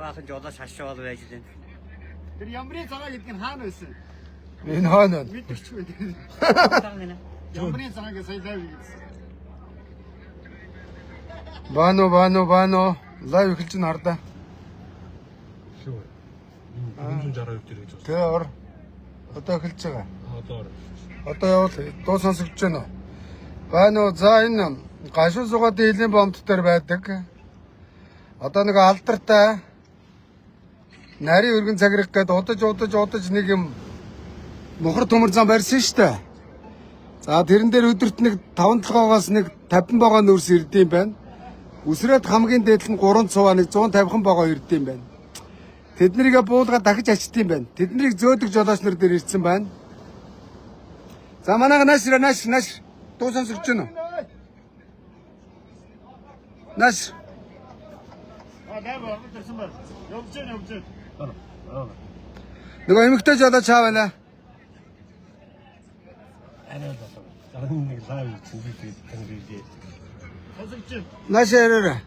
Яваахан жолооч хашаал байж дээ. Тэр ямрын цагаа гэдэг нь хаана байсан? Энэ хаана? Мэдчихгүй. Тангана. Ямрын цагаа сая лайв хийсэн. Бано. Лайв эхэлж байна хардаа. Шүү. 462 дээр гэж байна. Тэгээ ор. Одоо эхэлж байгаа. Одоо явал дуу сонсогдож байна. Бано за энэ гашуун сугаатын хилийн бомт дээр байдаг. Одоо нэг алдартай нарийн өргөн цагирах гээд удаж нэг юм мухар төмөр зам барьсан штэ. За тэрэн дээр өдөрт нэг 5-7-оос нэг 50 богоо нүүрс ирдэм байна. Үсрээд хамгийн дээд нь 300 нэг 150 богоо ирдэм байна. Тэднийгээ буулгаад дахиж ачдсан байна. Тэднийг зөөдөг жолооч нар дээр ирсэн байна. За манайга нааш дуу сонсогдож байна уу? Нааш Дэвэ тэрсэн байна. Явж байна. нөгөө эмэгтэй жолооч хаа байна? Арай л болов. Зарим нэг лайв хийгээд тангийлээ. Хасагч. Нааш яраарай.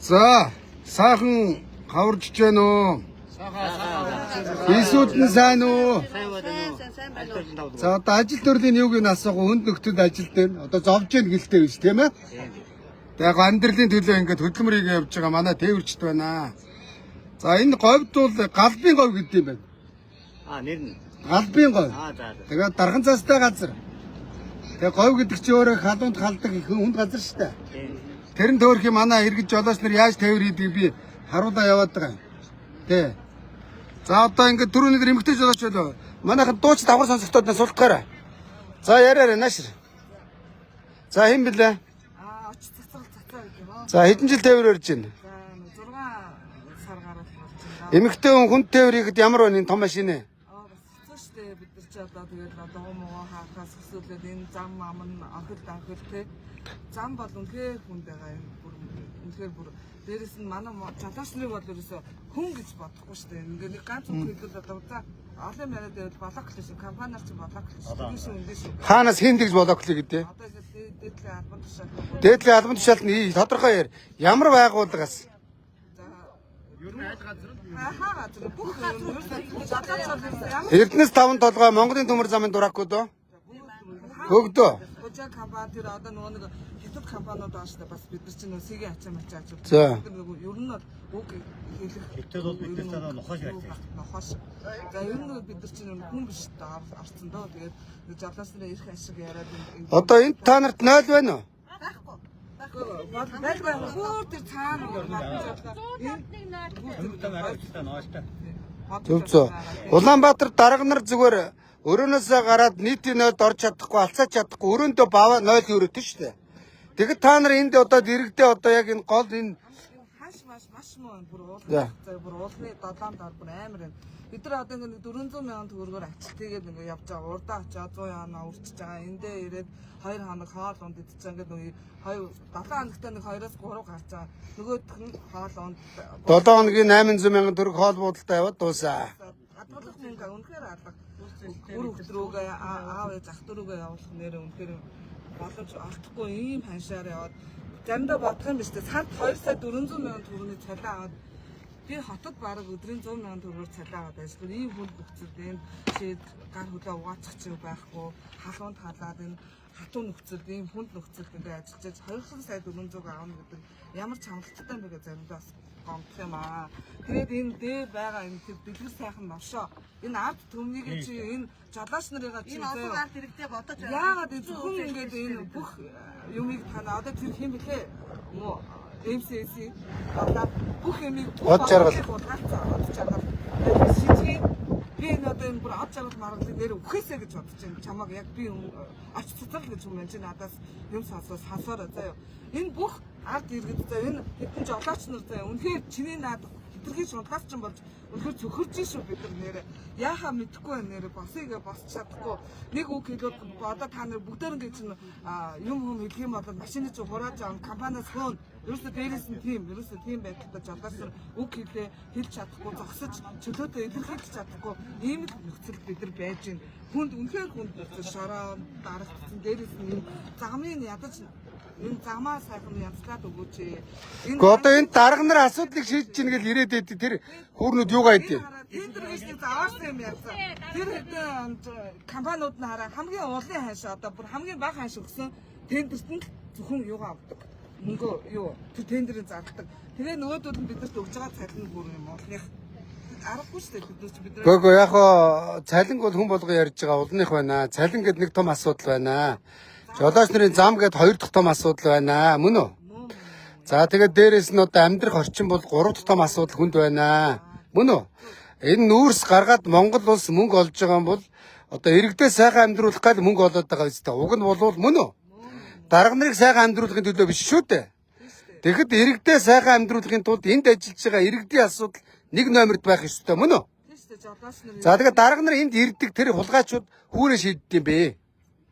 За сайхан хаварж байна уу? Бисүүд нь сайн уу? Сайн байна уу? За одоо ажил төрлийн юуг нь асуух хүнд нөхдөд ажил дээр одоо зовж гэн гэлтэй биш тийм ээ? Яг амьдралын төлөө ингээд хөдөлмөрийг явьж байгаа манай тээвэрчд байна. За энэ говьд бол галбын говь гэдэг юм байна. Нэр нь. Галбын говь. За. Тэгээд дархан цастай газар. Тэгээд говь гэдэг чинь өөрөө халуунд халдаг их хүнд газар шүү дээ. Тэрэн төөрхи манай иргэд жолооч нар яаж тээвэр хийдэг би харуулаа яваад байгаа юм. Тэ. За одоо ингээд түрүүний нэр эмгтэй жолооч болоо. Манайхан дууч давхар сонсогтоод нас суулгахаарай. За яриараа нааш. За хэн блэ? Оч цацал гэдэг юм. За хэдэн жил тээвэр өрж байна? За 6 сар гараад болж байна. Эмэгтэй хүн хүнд тээвэр хийхэд ямар вэ энэ том машин ээ? Бас хэцүү штэ бид нар чи одоо тэгээд одоо муу хаахаас өсөөлөд энэ зам амн анхэл те зам бол үнэхээр хүнд байгаа юм. Үнэхээр бүр дээрэс нь манай жолооч нарыг бол ерөөсө хүн гэж бодохгүй штэ. Ингээ нэг ганц үг хэлвэл одоо за олон яриад байвал болок л шүү. Компаниар ч болок л шүү. Үндэ шүү. Хаанаас хэн тэгж болооклий гэдэг? Одоо дээдлийн албан тушаал. Дээдлийн албан тушаалд нь тодорхой яар. Ямар байгууллагаас? Ер нь аль газар нь Хаа газар бүх Эрдэнэс 5 толгой Монголын төмөр замын дуракууд уу? Хөгдөө. Хожаа компани тэр одоо нөгөө нэг хятад компаниуд байгаа шүү дээ. Бас бид нар чинь нөгөө сэгийн ачаа мачаа ажил. За. Ер нь бол үг хэлэх. Гэтэл бол бид нар цаана нохоош ярьсан. Нохоош. За ер нь бид нар чинь хүн биш арцсан доо. Тэгээд жолооч нарын ирэх ашиг яриад Одоо энд та нарт 0 байна уу? Байлгүй хөө тэр цаана Зөв. Улаанбаатар дарга нар зүгээр өрөөнөөсөө гараад нийтийн 0-д орж чадахгүй, алцаач чадахгүй, өрөөндөө баваа 0 өрөөд шүү дээ. Тэгэхэд та нар энд одоо дэрэгдээ одоо яг энэ гол энэ маш муу бүр уулын бүр уулны долоон дор бүр амар юм. Бид нар одоо ингэ 400 мянган төгрөгөөр ачлт хийгээд ингэ явж байгаа. Урдаа очиад 100 яана үрчиж байгаа. Эндээ ирээд 2 хоног хоол унд идчихсэн гэдэг нэг 7 хоногтой нэг 2-оос 3 гарч байгаа. Нөгөөх нь хоол унд 7 хоногийн 800 мянган төгрөг хоол буудалтай яваад дуусаа. хадгалах мөнгө үнэхээр алга. Үр хөлтрүүгээ аав ээж ах дөрүүгээ явуулах нэрээ үнэхээр боломж олдохгүй ийм ханшаар яваад заримдаа бодох юм биш үү? Сард 2 сая 400 мянган төгрөгийн цалин аваад би хотод бараг өдрийн 100 мянган төгрөгөөр цалин аваад ажилладаг. Ийм хүнд нөхцөлд энэ шийд гар хөлөө угаачих чинь байхгүй. Халуунд халаад энэ хатуу нөхцөлд ийм хүнд нөхцөлд ингээ ажиллаж 2 сая 400 авна гэдэг ямар чамлалтай юм бэ гэж заримдаа гомдох юм аа. Тэгээд энэ дээр байгаа энэ дэлгэр сайхан новшоо энэ арт төмнийг чи энэ жолооч нарыгаа чи энэ олон арт хэрэгтэй бодож байна. Яагаад энэ зөвхөн ингээд энэ бүх юмыг тана одоо тэр хэм бэлээ муу MCC одоо бүх юмыг Од жаргал. шийдгээ би энэ одоо энэ бүр од жаргал маргалыг нэр өгөхөөсэй гэж бодож байна. Чамаг яг би ач цэцэл гэж юм байна чи надаас юм сонсоорой заяа. Энэ бүх ард иргэд заа энэ хэдэн жолооч нар заа үнэхээр чиний наад хитрхий шунтгаас ч болж үнэхээр зөвхөрж шүү бид нар нэрэ яхаа мэдэхгүй байна нэрэ босыг босч чадахгүй нэг үг хэлээд одоо та нар бүгдээр ингэ чинь юм хэлэх юм бол машины чинь хурааж авах компаниас хөөн ерөөсөө дээрээс нь тийм байдлаа жолооч нар үг хэлж чадахгүй зогсож чөлөөтэй илэрхийлж чадахгүй ийм л нөхцөл бид нар байж байна хүнд үнэхээр хүнд шороо дарагдсан дээрээс нь загмын ядаж Энэ замаа сайхан янзлаад өгөөч. Гэхдээ одоо энэ дарга нар асуудлыг шийдэж чинь гэж ирээд байдیں۔ Тэр хүүрнүүд юугаа хийдیں۔ Тендер гэж нэг заасан юм яасан. Тэр хэдэн компаниуд нь хараа хамгийн улын ханш одоо бүр хамгийн бага ханш өгсөн тендерт нь зөвхөн юугаа авдаг. Мөнгө юу тэр тендерийг зардаг. Тэгээ нөгөөдүүд нь бидэрт өгж байгаа цалин бүр юм улных аргагүй шүү дээ бид ч бид. Гөө яг хоо цалинг бол хүн болго ярьж байгаа улных байна. Цалин гэд нэг том асуудал байна. Жолооч нарын зам гэд хоёр дахь том асуудал байна. Мөн үү? За тэгээд дээрэс нь одоо амьдрах орчин бол гурав дахь том асуудал хүнд байна. Мөн үү? Энэ нүүрс гаргаад Монгол улс мөнгө олж байгаа юм бол одоо иргэдээ сайхан амьдруулах гал мөнгө олоод байгаа үстэй. Уг нь болвол мөн үү? Дарга нарыг сайхан амьдруулахын төлөө биш шүү дээ. Тэгэхэд иргэдээ сайхан амьдруулахын тулд энд ажиллаж байгаа иргэдийн асуудал нэг номерд байх ёстой мөн үү? За тэгээд дарга нар энд ирдэг тэр хулгайчууд хүүрээ шийддэг юм бэ.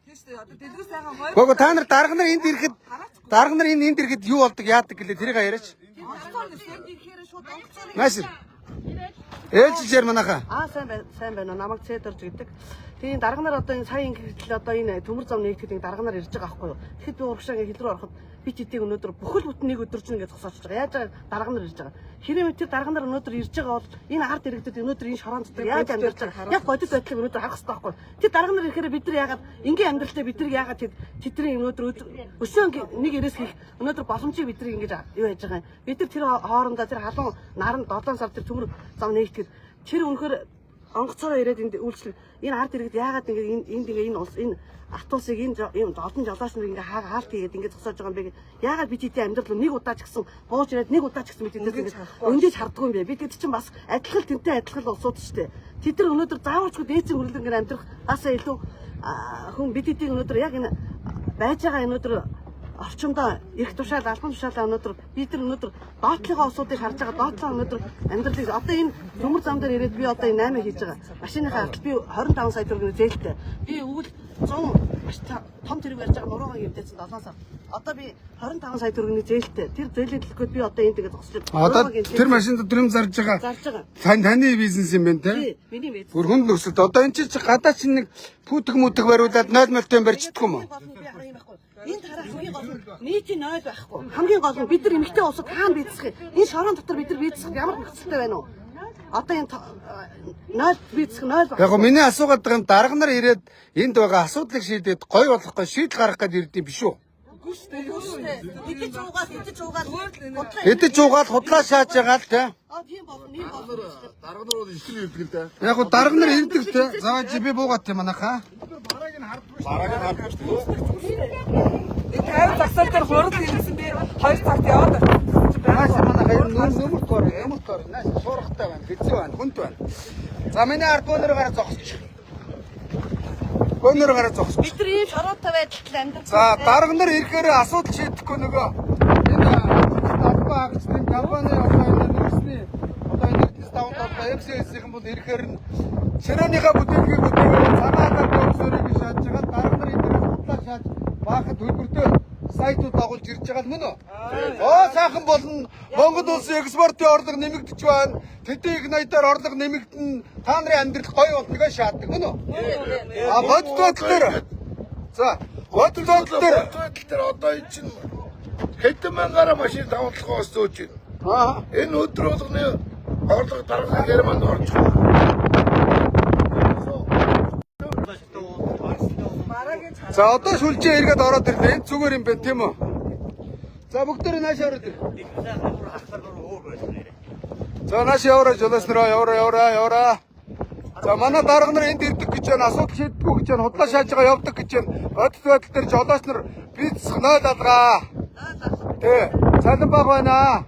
Тийм шүү дээ. Одоо дэлгэр сайхан хоёр. Гөө та нар дарга нар энд ирэхэд дарга нар энд ирэхэд юу болдог яадаг гэлээ тэрийг яриач. Маш. Ээлжлэр манайхаа. Сайн байна. Намайг Цэдэрж гэдэг. Тийм дарга нар одоо энэ сая ингэтэл одоо энэ төмөр зам нэгтгэдэг дарга нар ирж байгаа байхгүй юу? Тэгэхэд би урагшаа ингэ хил рүү ороход би чидийг өнөөдөр бүхэл бүтэн нэг өдөр чинь ингэ зогсоож байгаа. Яаж дарга нар ирж байгаа. Хэрэв тэр дарга нар өнөөдөр ирж байгаа бол энэ ард иргэдэд өнөөдөр энэ шорон дотор яаж амьдарч байгаа? Яг бодит байдлыг өнөөдөр харах хэрэгтэй байхгүй юу? Тэр дарга нар ирэхээр бид нар яагаад ингийн амьдралтай бид нар яагаад тэдний өнөөдөр өсөөн нэг ирээс хийх өнөөдөр боломжийг бид нар ингэж юу яаж байгаа юм? Бид нар тэр хоорондоо тэр халуун наран 7 сар тэр төмөр зам нэгтгэхэд тэр үнэхээр онгоцоороо ирээд энд үйлчлэг энэ ард иргэд яагаад ингэ энд ингэ энэ улс энэ ат улсыг энэ олон жолооч нар ингээ хаалт хийгээд ингээ зогсоож байгаа юм бэ? Яагаад бид хэдийн амьдрал нэг удаа ч гэсэн бууж ирээд нэг удаа ч гэсэн бид эндээс өндөж харддаг юм бэ? Бид хэд чинь бас адилхан тэнтэй адилхан улсууд шүү дээ. Тэд нар өнөөдөр заавалчгүй дээдсийн хүрлэнгээр амьдрах асаа илүү хүн бид хэдийн өнөөдөр яг энэ байж байгаа өнөөдөр орчиндоо их тушаал албан тушаалаа өнөөдөр бид нар өнөөдөр доотлогоо усуудыг харж байгаа доотлоо өнөөдөр амьдралыг одоо энэ төмөр зам дээр ирээд би одоо энэ 8 хийж байгаа. Машиныхаа ардл би 25 сая төгрөгийн зээлтэй. Би өвөл 100 маш том тэрэг барьж байгаа нуруугаа хэмжээсэн 7 сар. Одоо би 25 сая төгрөгийн зээлтэй. Тэр зээлээ төлөхөд би одоо энэ тэгээд зогсож байна. Одоо тэр машинд дрөм зарж байгаа. Зарж байгаа. Таны бизнес юм байна те? Миний бизнес. Бүр хүнд нөхцөлд одоо энэ чи гадаа чи нэг пүтэг мүтэг бариулаад 0 барьчихдаг юм уу? Энэ тараа хамгийн гол нь нийтийн 0 байхгүй. Хамгийн гол нь бид нар эмэгтэй улсад хаана бийцэх вэ? Энэ шорон дотор бид нар бийцэх ямар нөхцөлтэй байна уу? Одоо энэ 0 бийцэх 0 байна. Яг го миний асуугаад байгаа юм дарга нар ирээд энд байгаа асуудлыг шийдээд гой болохгүй шийдэл гаргах гээд ирдэм биш үү? Хэдэж уугаад худлаа шааж байгаа л те. Тийм бол нэг бол Дарга нар бол ихний ирдэг л дээ. Яг го дарга нар ирдэг те. За чи би буугаад юм манайхаа. Бараг нь харддаг шүү. 50 цагсаар дээр хурал ирсэн би 2 цагт яваад Нааш манайхаа нөмөрт гоор нааш шуурхтай байна. Хэцүү байна. Хүнд байна. За миний ард бөөнөр гараа зогсчих. Бөөнөр гараа зогсчих. бид нар ийм шороотой байдалд амьдарч За дарга нар ирэхээр асуудал шийдэхгүй нөгөө энэ албаа агчдын компани одоо энэ нэрсний одоо энэ нэрс таван толгой FCS-ийн бол ирэхээр ширээнийхээ бүтээлгийг цагаатаар төгсөрийг шааж байгаа дарга нар энэ хутлаа шааж баахад хөлбөртөө сайтууд дагуулж ирж байгаа мөн үү? Оо сайхан болно. Монгол улсын экспортын орлого нэмэгдэж байна. Тэдний их наядаар орлого нэмэгдэн та нарын амьдрал гоё болтгоо шааддаг мөн үү? А бодит бодол дээр. За бодит бодол дээр Одоо энэ чинь хэдэн мянгаараа машин тавталгаас зөөж байна. Энэ өдөр болгоны орлого дараагийн германд орж байгаа. За одоо шүлжээ эргээд ороод ирлээ. Энд зүгээр юм байна тийм үү? За бүгдээ наашаа ороод ир. За наашаа яваарай жолооснороо яваарай. За манай дарга нар энд ирдэг гэж байна. Асуудал шийддэггүй гэж байна. Худлаа шааж байгаа явдаг гэж байна. Бодит байдал дээр жолооч нар бизнес 0 алгаа. Тэ. Цалин баг байна.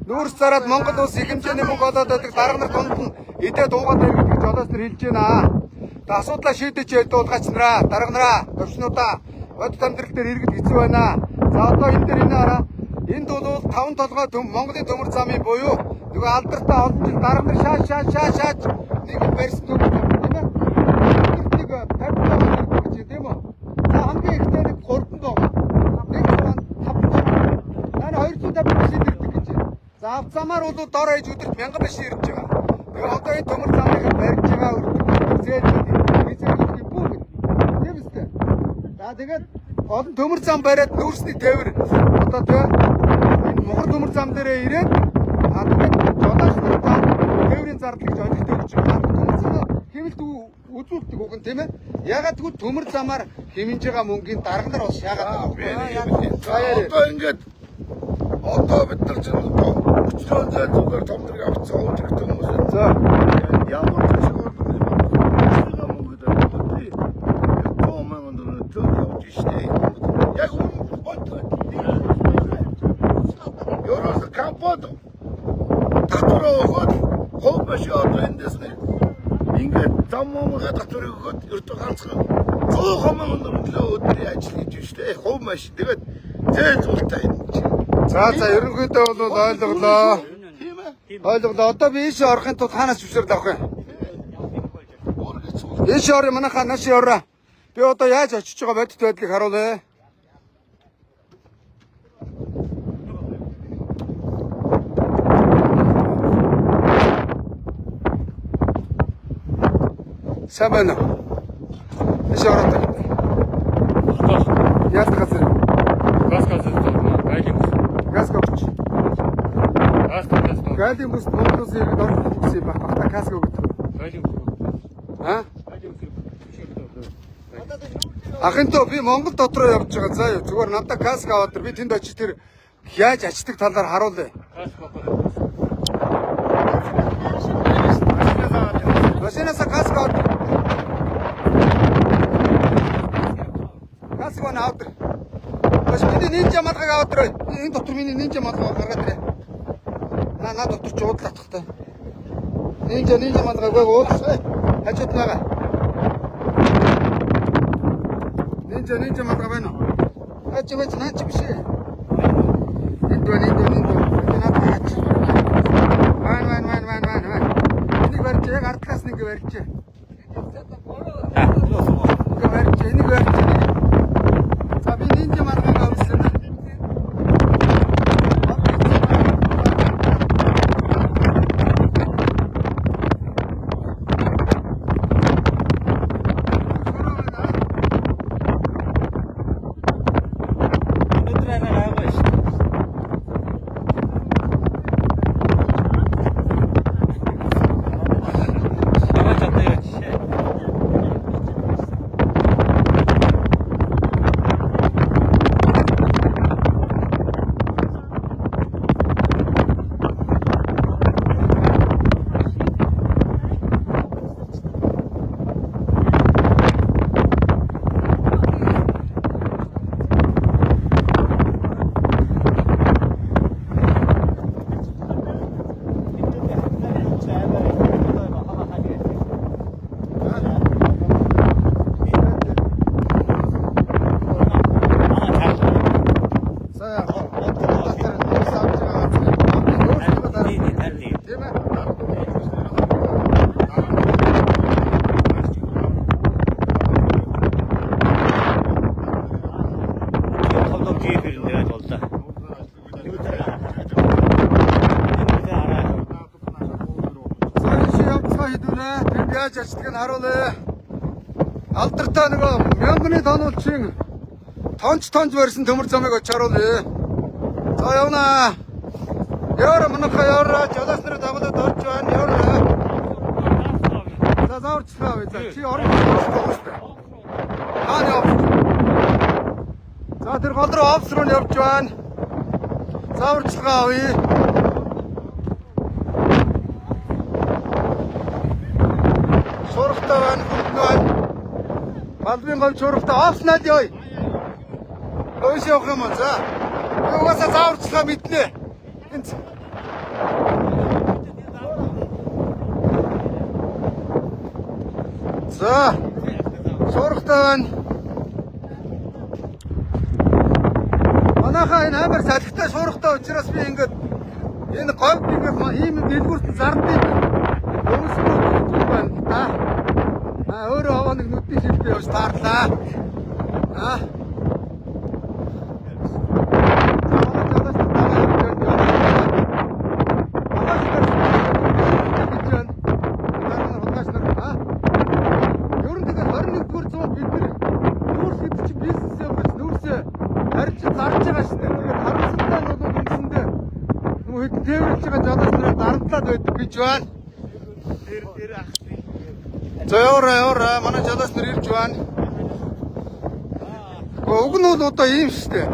Нүүрс зараад Монгол улс их хэмжээний мөнгө олоод байдаг дарга нар дунд нь идээд уугаад байна гэж жолооч нар хэлж байна. Та асуудлаа шийдэж ядуулгаач нараа, дарга нараа, төвчнүүдаа бодит амьдрал дээр иргэд хэцүү байна. За одоо энэ дээр энэ хараа. Энд бол 5 толгой Монголын төмөр замын буюу нөгөө алдартай олон жил дарга нар шааж нэг барьсан төмөр зам тийм ээ. Нэг 50 гэж тийм үү? За хамгийн ихтэй нэг 3 байгаа. Нэг 5. Наа 250 машин ирдэг гэж. За авцамаар бол дор хаяж өдөрт 1000 машин ирж байгаа. Тэгээ одоо энэ төмөр замыг барьж байгаа зээлүүд бизээ бүгд тийм үстэй. За тэгээд олон төмөр зам бариад нүүрсний тээвэр одоо тэгээ энэ мохор төмөр зам дээрээ ирээд тэгээд жолооч нартай тээврийн зардал гэж ойлгохтой гэж байна. Төмөр замаа хэмэлт үзүүлдэг үг нь тийм ээ. Ягаад гэвэл төмөр замаар хэмнэж байгаа мөнгөний дарга нар бас яагаад Одоо ингээд одоо бид нар ч өчтөр зай зүгээр томдрыг авцсан үүрэг хүмүүс. За Ямар ч шиг яг Ёроос капот татвар өгөөд хов маш одоо эндээс нэг ингээд зам мөнгө татвар өгөөд ердөө ганцхан 100,000 төгрөг өдрийн ажил хийж штэ хов маш тэгээд зээл зултай юм. за ерөнхийдөө бол ойлголоо. Тийм ээ. Ойлголоо. Одоо би ийш орохын тулд хаанаас зөвшөөрөл авах вэ? Ийш орё манайхаа нааш ороо. Би одоо яаж очиж байгаа бодит байдлыг харуулъя. Сайн байна уу? Ийш ороо. Яаж газар? Газ гайлын бүс. Газ гавч. Газ. Гайлын бүс Монголоос ирээд орох гэсэн юм байна. Та газ гавч. Гайлын бүс. Аа? Ахын тоо би Монгол дотроо явж байгаа. За юу зүгээр надад каск аваад би тэнд очиж тэр яаж ачдаг талаар харуулъя. Машинаас каск аваад. Каск аваад. Бас миний нинжа малгайг аваад ирээ. Энэ дотор миний нинжа малгайг гаргаад ирээ. Наа дотор ч уудлах тахтай. Нинжа малгайг уудлаа. Хажууд байгаа. Нинжа малгай байна уу? Ачиж наач биш ээ. Энд. Наад аач. Ван. Энийг барьж яг ардлаас нэг барьж. Энийг барьж. За би нинжа малгайг авсан. Яаж ачдаг нь харуулъя. Алдартай нөгөө мянганы тонуулчин тонч барьсан төмөр замыг очиж харуулъя. За явна. Яра манайхаа яра жолооч нарыг дагуулад орж байна. Яра. За заурчлаа вэ. Чи орох шүү дээ. Аа яв. За тэр гол руу офс руу явж байна. Заурчлаа авъя. Шурхтаа байна. Балбын гол шурхтаа офснаад ёо. Өөс явах юм аа. За. Би угаасаа зааварчлаа мэднэ. За. Шурхтаа байна. Манайхаа энэ амар салхитай шурхтаа учраас би ингээд энэ говь ингээд ийм дэлгүүрт зардыг өмсгөө байна. Өөрөө аваа нэг нүдний шилдэ явж таарлаа. Ер нь тэгээд 21-р зуунд бид нар нүүрс гэдэг чинь бизнес явуулж нүүрс чи зарж байгаа шүү дээ. Тэгээд харамсалтай нь бол үндсэндээ нөгөө хэд тээвэрлж байгаа жолооч нарыг дарамтлаад байдаг гэж байна. За яваа манай жолооч нар ирж байна. Уг нь бол одоо ийм шүү дээ.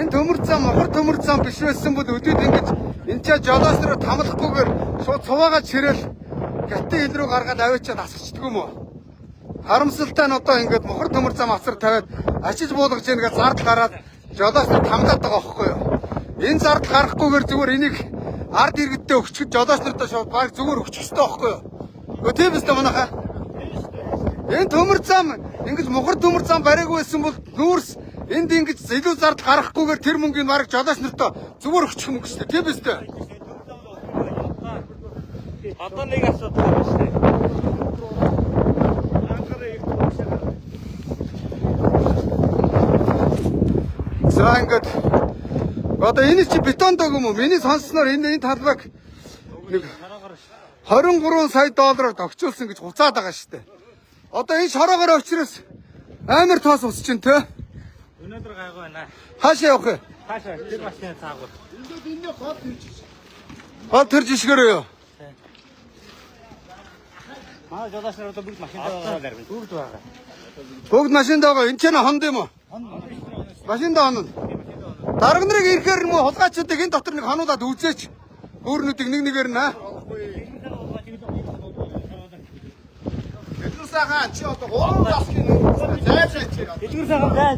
Энэ төмөр зам мохор төмөр зам биш байсан бол өдөөд ингэж энэ ч жолооч нараа тамлахгүйгээр шууд цуваагаад ширээл гатын хил рүү гаргаад аваачаад асгачдаг юм уу? Харамсалтай нь одоо ингэж мохор төмөр зам асар тавиад ачиж буулгаж яагаад зардал гараад жолооч нар тамлаад байгаа байхгүй юу? Энэ зардал гарахгүйгээр зүгээр энийг ард иргэдтэй өгчөж жолооч нартаа шууд баг зүгээр өгчих ёстой байхгүй юу? Гэхдээ тийм өстой манайхаа. Энэ төмөр зам ингэж мохор төмөр зам бариагүй байсан бол нүүрс энд ингэж илүү зардал гарахгүйгээр тэр мөнгөний баг жолооч нартаа зүгээр өгчих юм гэж тийм өстой. Одоо нэг асуудал байна шүү дээ. За ингээд одоо энэ чи бетон дог юм уу? Миний сонссноор энэ талбайг нэг 23 сая доллараар тогтчулсан гэж хуцаад байгаа шүү дээ. Одоо энэ шороогоор очроос амар тоос ус чинь те. Өнөөдөр гайгүй байна. Хаашаа явах вэ? Хаашаа тэр машины цаагуул. Гол тэр жишгэрөө юу? Манай жолооч нар одоо бүгд машинд байгаа даа. Бүгд байгаа. Бүгд машинд байгаа. Энд ч нэ хонд юм уу? Машинд хонно. Дарга нарыг ирэхээр нь хулгайчдыг энэ дотор нэг хануулаад үзээч. Өөрнүүдийг нэг нэгээр нэ. Эдгээр сайхан чи одоо гурван гаскын зайлшаа чи. Эдгээр сайхан зай.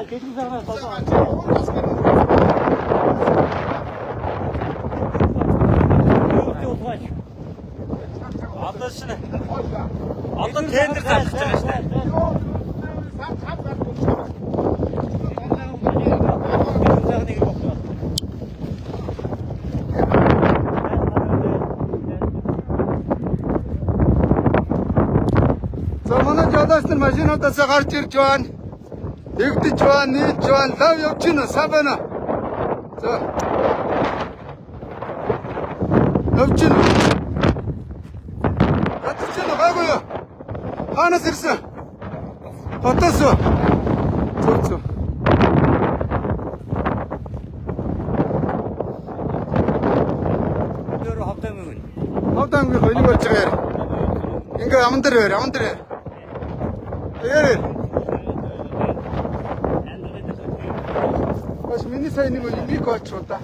Эдгээр сайханаас одоо шинэ. Одоо тендер зарж байгаа шүү дээ. За манай жолооч нар машинуудаас гарч ирж байна. Нэгдэж байна, нийлж байна. Лав явж байна. Сайн байна. За. Явж байна. Гайгүй юу? Ханаас ирсэн? Хотоос уу? Зөв. Өөр хавдан юм. Хавдан энийг болж байгаа. Ингээ аман дээр. Ээ. Бас миний сайн нэг юм коч удаа.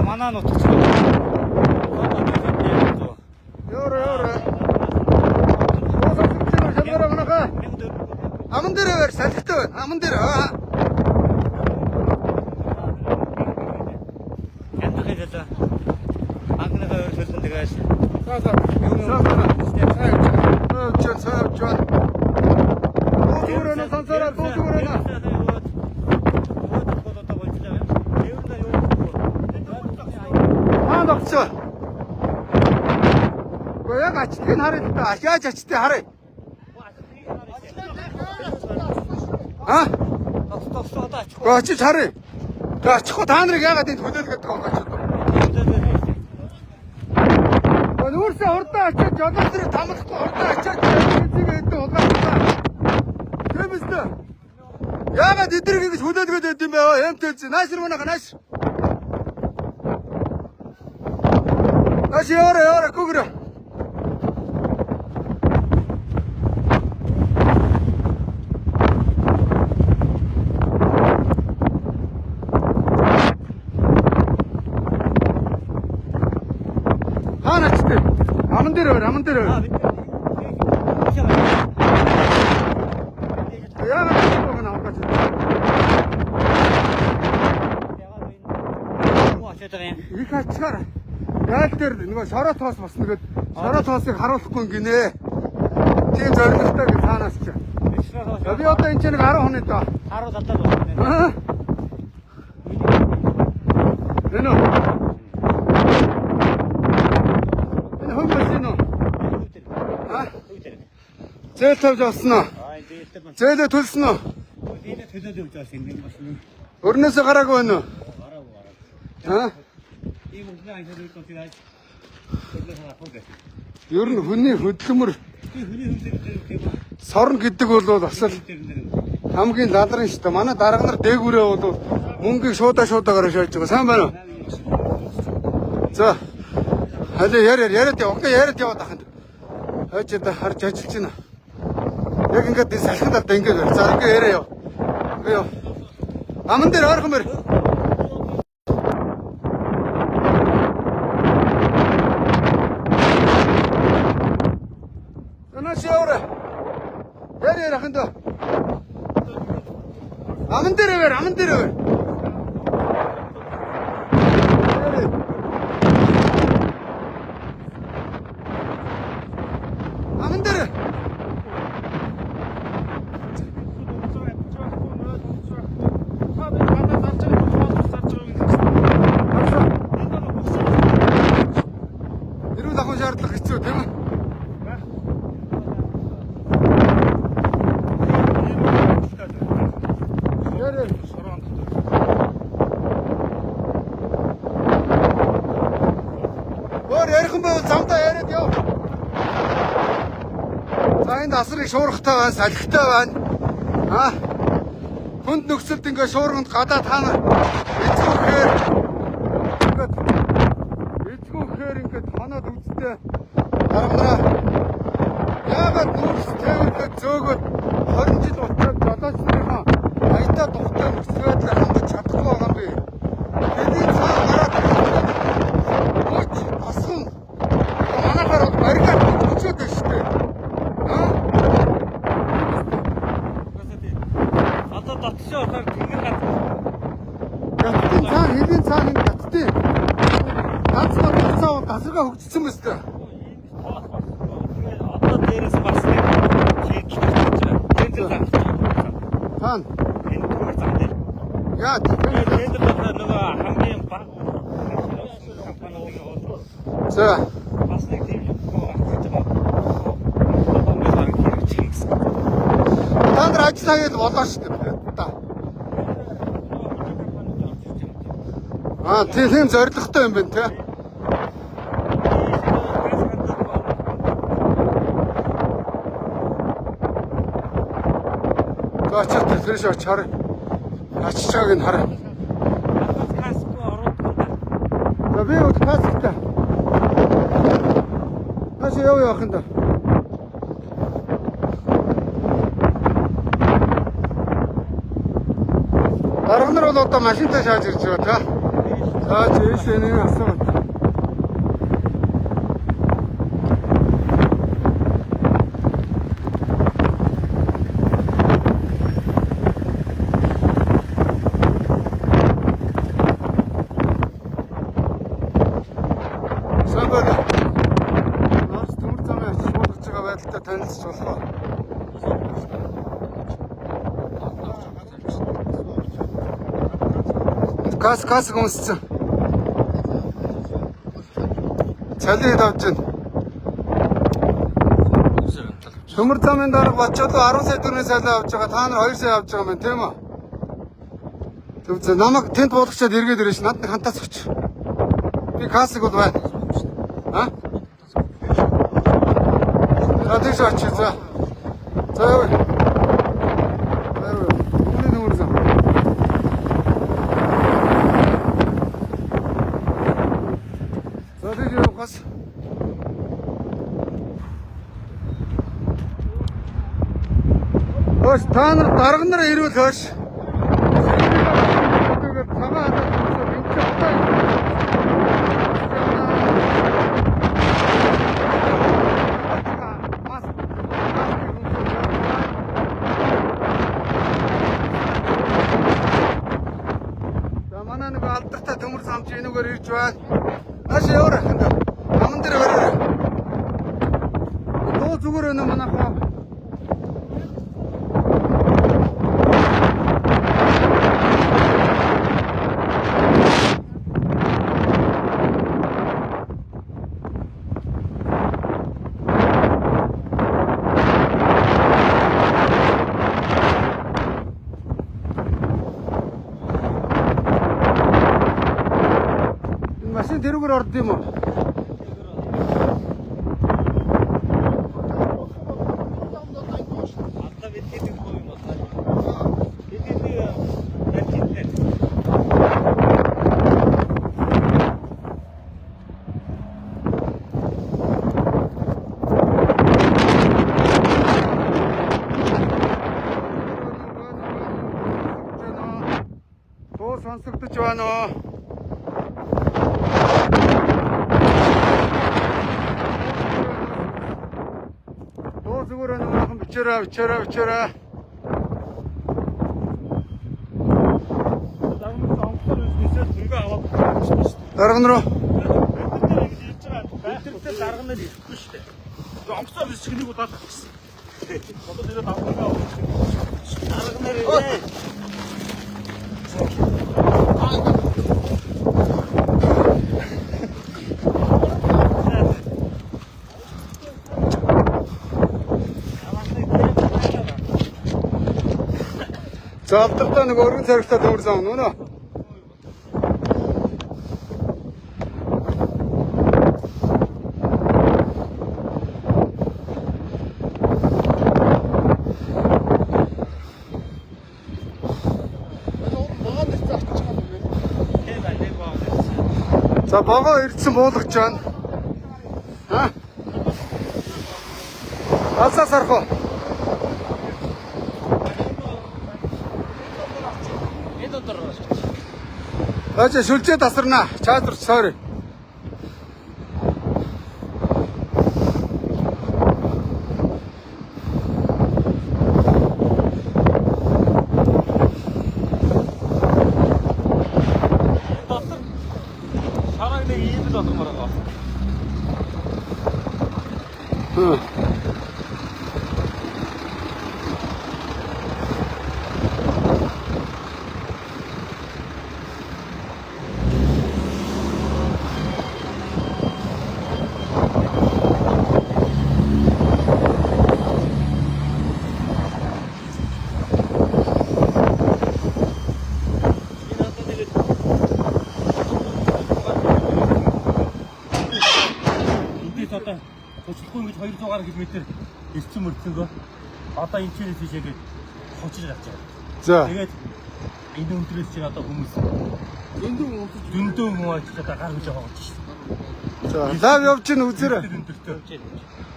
Манай нутагт. Аман дээр бэр салхитай байна. Аман дээр. Яндаг хэлээ. Агнага өрсөлдөн дэгээс. Саа. Дүүрэнэ сансараа дүүрэнэ. Ногцоо. Гоёг ачтыг нь харъя та. Яаж ачтыг харъя. Тос одоо ачих. Очиж харъя. Тэгээ ачихгүй та нарыг яагаад энд хөдөөлгöd байгаа юм бэ? Нүүрсээ хурдан ачаад жолооч нарыг тамлахгүй хурдан ачаад эцэг эдэн угаалаа. Тийм үстэй. Яагаад эдрийг ингэж хөдөөлгöd байд юм бэ? Эмтэйц. Наашир манайха нааш. Яваа гүгрэ. Хаанаачтай. Аман дээр. Яагаад ингэ навгаач. Их ачаар. Яал дээр нөгөө шороо тоос бас нэгэд шороо тоосыг харуулахгүй гинэ. Тийм зоригтой гэж цаанаас чи. Би одоо энэ ч нэг 10 хоны доо. 10 задаад байна. Энэ хөмбөс энэ. Зээл тавьж авсан уу? Зээлээ төлсөн үү? Дээд төлөөд явж байгаа юм бас юм. Өрнөөсөө гараагүй байна уу? Аа? Ийм үгүй ажил хийх гэж байна. Төлөө харахгүй байх. Ер нь хүний хөдөлмөр сорн гэдэг бол бас л хамгийн лалрын шүү дээ. Манай дарга нар дээгүүрээ бол мөнгийг шуудагаар шааж байгаа. Сайн байна уу? За. Хали яриад яа. Окей, яриад яваад ахын. Хойч одоо харж ажиллаж байна. Яг ингээд салхинд одоо ингээд байна. За ингээд яриа яа. Ингээ яа. Аман дээр орхон бэр. Шавра. Яри ахын дөө. Аман дээр бэр. Аман дээр. Ирүүл ахын шаардлага хэцүү тийм үү? Асрыг шуурхтай байна, салхитай байна. Аа. Хүнд нөхцөлд ингээ шуурганд гадаа та нар эцгүүхээр ингээ ханаад үзтээ. Дарганараа яагаад нүүрс тавиад зөөгөөд 20 жил утгаад жолооч нарынхаа аятаа тухтай нөхцөл байдлаар хангаж чадахгүй байгаа юм бэ? Тэний цаа гараад гоч асхан манайхаар баригад өчөөд байна шүү дээ. Хэлийн цаан энэ гацдээ. Ганцхан цаавал гасаргаа хөгжсөн мэт. Одоо дээрээс бас нэг хийх гэж байна. Тендер зам. Хан. Энэ төмөр зам дээр. Яа, тендер дотор нөгөө хамгийн баг компаниуд олсон. За. Бас нэг тийм юм хийж байгаа. Танд ажил хаяад болоо шүү дээ. Тийм зоригтой юм байна те. Очоод тэрш очоор аччааг нь хараа. Каско ороод. За би уу касктай. Ачаа явах юм да. Дарга нар бол одоо машинтай шааж ирж байгаа та. За чийш энэ асуув. Сабар. Наас төмөр замын ачиж болгож байгаа байдалтай танилцж болох. Кас гомсцсан. Цалин давж байна. Төмөр замын дарга бачаад 10 сая төгрөгийн цалин авч байгаа. Та нар 2 сая авч байгаа юм байна, тийм үү? Тэгвэл намайг тэнд болгочоод эргээд ирэх шин. Над нэг хантаас өгч. Би касыг бол байна. Аа? За тийш очиж за. За яваа. Хөөс та нар дарга нар ирүүл хөөш. Тэгээд цагаан хатаа энэ хатаа. За манай нэг алдартай төмөр замч энэгээр ирж байна. Нааш яваа ханд. Аман дээр бараа. Дөө зүгээр өнө манайхаа. гэдэг юм уу? Алла бидний юм байна. Бидний Дуу сонсогдож байна уу? Дуу зүгээр нэмэхэн бичээрэй. Дарга руу. Байтартай дарга нар ирэхгүй шүү дээ. Онгоцоо биш чигнийг удаад гэсэн. Одоо нэрээ давхаргаа дарга нар ирээ. За алдартай нэг өргөн царигтай төмөр зам нүнэ. За богоо ирдсэн буулгаж байна. Ха? Алсаа сархоо. Ачаа шүлжээ тасарна. Чаазарч sorry. Шараг нэг ийм л бодмоор байгаа. Одоо төчлөхгүй ингэж 200 км ирсэн мөрдлөнгөө одоо энэ чинээс тийшээгээд хочиж авч байгаа. За. Тэгээд энэ өндрөөс чинь одоо хүмүүс дөндөө хүмүүс одоо гар хүж байгаа гэж байна. За лав явж ийн үзээрэй.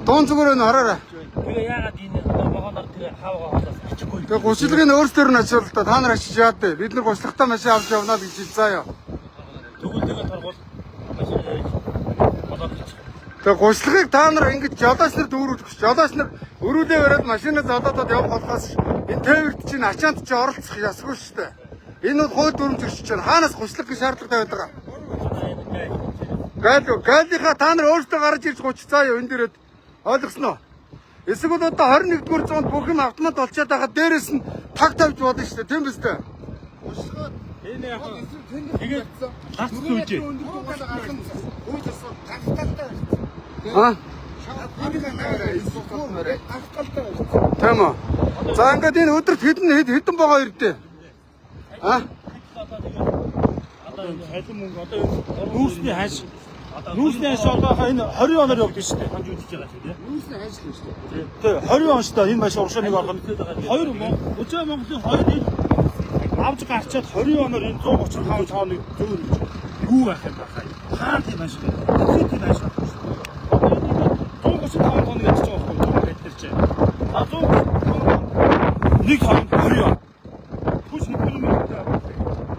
Дуун зүгээр нь хараарай. Тэгээ яагаад энэ одоо вагоноор тэгээ хавгаа холоос ачихгүй. Тэгээ гучлыгийн өөрсдөр нь ачаал та нар очиж яад бэ? Бид нар гучлахтаа машин авч явнаа гэж хэлзаа ёо. Тэгвэл тэгээ торгуул машин болоод гэж. Тэгээ гучлахыг та нар ингэж жолооч нарт өөрүүлэх гэж. Жолооч нар өрүүлээ бариад машинаа зодоодод явах болохоос энэ тээвэрт чинь ачаанд чи оролцох ясгүй шүү дээ. Энэ бол хууль дүрм зөрчиж чинь хаанаас гучлах гэж шаардлага тавиад байгаа. Гаалийнхаа та нар өөрсдөө гарч ирж гуццаа юу энэ дээрээ ойлгосноо. Эсвэл одоо 21-р зуунд бүх юм автомат болчиход байгаа дээрээс нь таг тавьж болно шүү дээ. Тийм биз дээ. Энэ яг тэгээд лац зүүж. Аа? Тийм үү. За ингээд энэ өдөрт хэдэн байгаа ирдээ? Аа? Одоо энэ халин мөнгө одоо нүүрсний ханш одоо энэ 20 оноор явдаг шүү дээ. Ханж үжиж байгаа шүү дээ. Нүүрсний ханш л шүү дээ. Тий, 20 он шүү дээ. Энэ машин уршаа нэг орхон 2 Өчөө Монголын 2 авч гарчаад 20 оноор энэ 135 цаоныг зөөр юу байх юм бахаа. Хаан тийм машин. Тийм машин. 135 цаоныг ачиж байгаа байхгүй юу? Байтэрч. А 100 нэг цаон 20 он. Хүч нэг километр.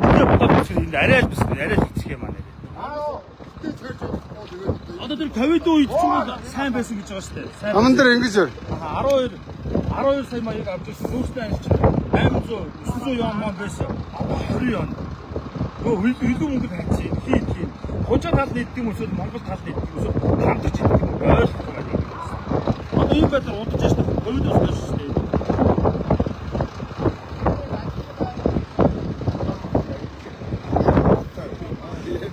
Тэгээ бодоод чи энэ арай л биш арай л хэцэх юм аа. Одоо тэр ковид үед ч юм уу сайн байсан гэж байгаа шүү дээ. Аман дээр ингэж байна. 12 сая маяг авч ирсэн. Нүүрсний анш 800 900 яон маань байсан. 20 он. Нөгөө илүү мөнгө хайчих. Хин. Хожоо тал нийтдэг юм эсвэл Монгол тал нийтдэг юм эсвэл хамтарч идэх юм ойлгохгүй байна. Одоо энэ байдлаар удаж шүү дээ. Ковид ус байж шүү дээ.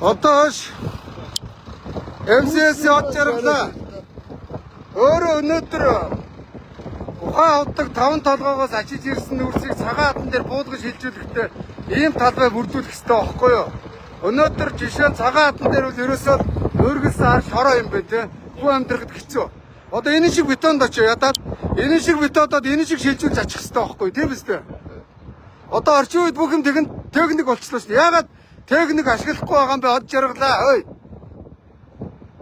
Отоош МСС од жаргалаа. Өөрөө өнөөдөр ухаан авдаг 5 толгоогоос ачиж ирсэн нүрсийг цагаан хатан дээр буулгаж хилжүүлэхдээ ийм талбай бүрдүүлэх хэрэгтэй байхгүй юу? Өнөөдөр жишээ нь цагаан хатан дээр бол ерөөсөө өөргөлсөн ар шороо юм бэ те. Хүү амьдрахад хэцүү. Одоо энэ шиг бетонд очоо ядаад энэ шиг бетодод энэ шиг шилжүүлж ачих хэрэгтэй байхгүй тийм үстэй. Одоо орчин үед бүх юм техник болчихлоо шүү дээ. Ягаад техник ашиглахгүй байгаа юм бэ? Од жаргалаа. Ой.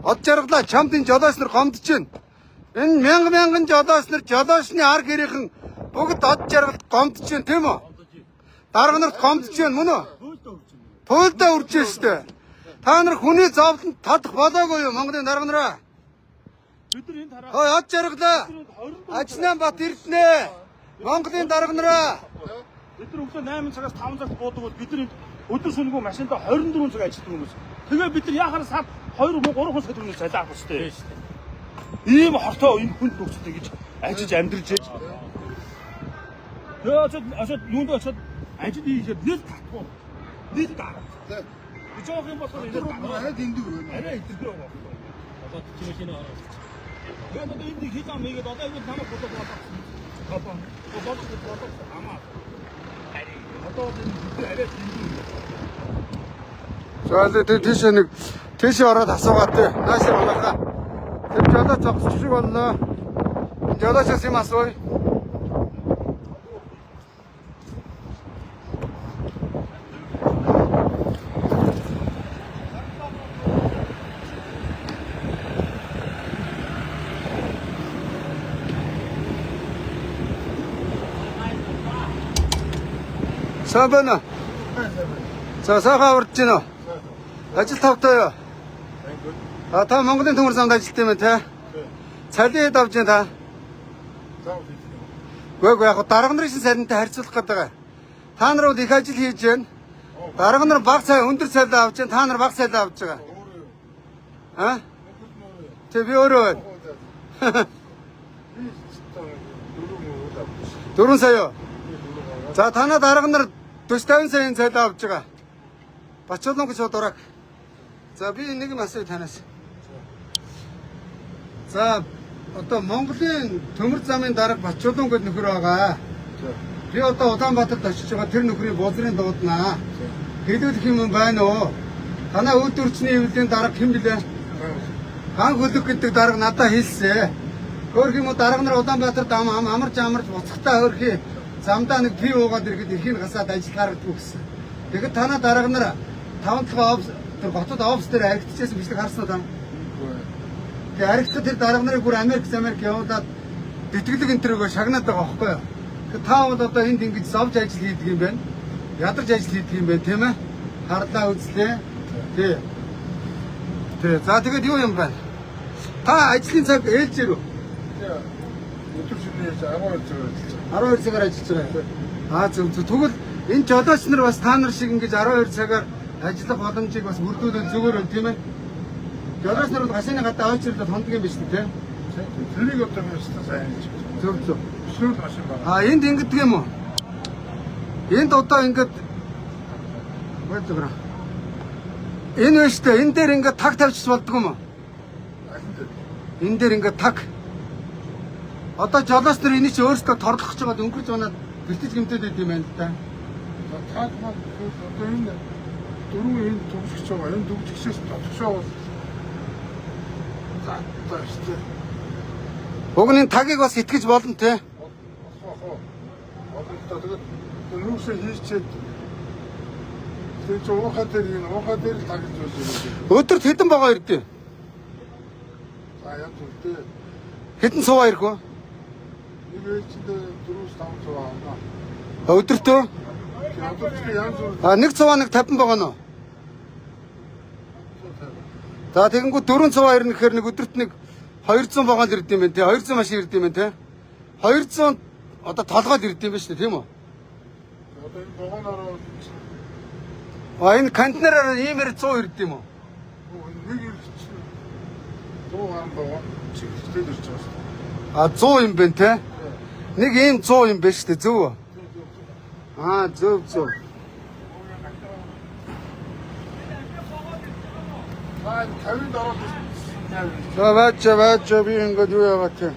Од жаргалаа чамд энэ жолооч нар гомдож байна. Энэ мянган жолооч нар жолоочны ар гэрийнхэн бүгд од жаргалд гомдож байна тийм үү? Дарга нарт гомдож байна мөн үү? Туйлдаа үрж байна шүү дээ. Та нар хүний зовлонд татах болоогүй юу Монголын дарга нараа? Бид нар энэ тараа. Ой од жаргалаа. Ажнан бат эрдэнэ. Монголын дарга нараа. Бид нар өглөө 8 цагаас 5 цагт буудаг бол бид нар өдөр шөнөгүй машинтаа 24 цаг ажилладаг хүмүүс. Тэгээ бид нар яхаар сар 2-3 сар төгрөгөөр цалин авах хэрэгтэй. Ийм хортой энэ хүнд нөхцөлтэй гэж ажиж амьдрж яаж. Яа очоод юунд очоод ажил хийгээд нэг татгүй. Нэг дараа. Би жоох юм болохоор энэ арай дэндүү байна. Арай идэвхтэй байгаа. Одоо чи машина хараа. Тэгээд одоо энэ хийж байгаа мэйгээд одоо ингэ намайг бодоод байгаа. Одоо амаа. Одоо энэ арай дэндүү. За тийм тийшээ ороод асуугаа тий. Нааш болоо. Тэр жолоо зогсчих шиг боллоо. Жолоочос юм асууя. Сабана. За сайхан урдж гинөө. Ажил тавтай юу? А та Монголын төмөр замд ажилт юм те? Цалин хэд авч байна та? Гүйгүй яг дарга нарын сарнтай харьцуулах гэдэг байгаа. Та нар бол их ажил хийж байна. Дарга нар бага цай өндөр цалин авч байна. Та нар бага цалин авч байгаа. А? Тэ би өөрөө байна. 4 сая. За танаа дарга нар 40 саяын цалин авч байгаа. Бачуулан гэж дураг. За би нэг юм асууя танаас. За одоо Монголын төмөр замын дарга Бачуулан гэдэг нөхөр байгаа. Би одоо Улаанбаатарт очиж байгаа тэр нөхрийн бузрын дууднаа. Хэлүүлэх юм байна уу? Танаа үйлдвэрчний хэвлэлийн дарга хэн блэ? Хан хөлөг гэдэг дарга надад хэлсэн. Хөөх юм уу дарга нар Улаанбаатарт амарч буцахтаа хөөхий замдаа нэг пив уугаад ирэхэд эрхийг гасаад ажил гаргадгүй гэсэн. Тэгэхэд танаа дарга нар 5-7 тэр хотод офс дээр харигдчихсан бичлэг харсан уу та? Тэгээ харигдах тэр дарга нарыг бүр Америк явуулаад битгэлэг энтрөөгөө шагнаад байгаа байхгүй юу? Тэгээ та бол одоо энд ингэж зовж ажил хийдэг юм байна. Ядарч ажил хийдэг юм байна тийм ээ? Харлаа үзлээ. Тий. За тэгээд юу юм байна? Та ажлын цаг ээлжээр үү? өдөр шөнө 12 цагаар ажиллаж байгаа. Аа зөв. Тэгвэл энэ жолооч нар бас та нар шиг ингэж 12 цагаар ажиллах боломжийг бас бүрдүүлэх зүгээр байна тийм ээ? Жолооч нар бол гашааны гадаа ойчрлол хонддог юм биш үү тийм? тэрийг одоо мэдсэн сайн гэж. Зөв. Шүл машин байна. Аа энд ингэдэг юм уу? Энд одоо ингэж бодгоо. Энэ өштэй энэ дээр ингэ таг тавьчих болдгоо юм уу? Энэ дээр ингэ таг. Одоо жолооч нар энийг чи өөрсдөө торлох гэж байгаа өнгөрч унаад бэлтэж гэмтээд байт юм байна л да. Таг маа одоо энэ дөрөв энэ төгсөж байгаа. Энэ төгсөж тодорхой. За тааштай. Угны тагийг бас итгэж болно те. Одоо тэгээд нүүрсээ хийчихэд тэр чинь уухаа дээр тагж байна. Өдөрт хэдэн байгаа ирдэ? За яг үнтэй. Хэдэн цуваа ирэх вэ? Нэг ээлжиндээ 4-5 цуваа авна. Өдөртөө? Ядуучлын янз бүр. А нэг цуваа нэг 50 байгаа нь. За тэгэнгүүт 4 цуваа ирнэ гэхээр нэг өдөрт нэг 200 байгаа л ирд юм байна те. 200 машин ирд юм байна те. 200 одоо толгойд ирд юм байна шүү дээ тийм үү? Одоо энэ богоноор А энэ контейнераар иймэр 100 ирд юм уу? нэг ирч 100 ам богон чигтэй ирж байгаа шүү. А 100 юм байна те. Нэг ийм 100 юм байна шүү дээ зөв үү? Аа зөв. Аа 50 дараа За бача би ингэ юу яагаад те.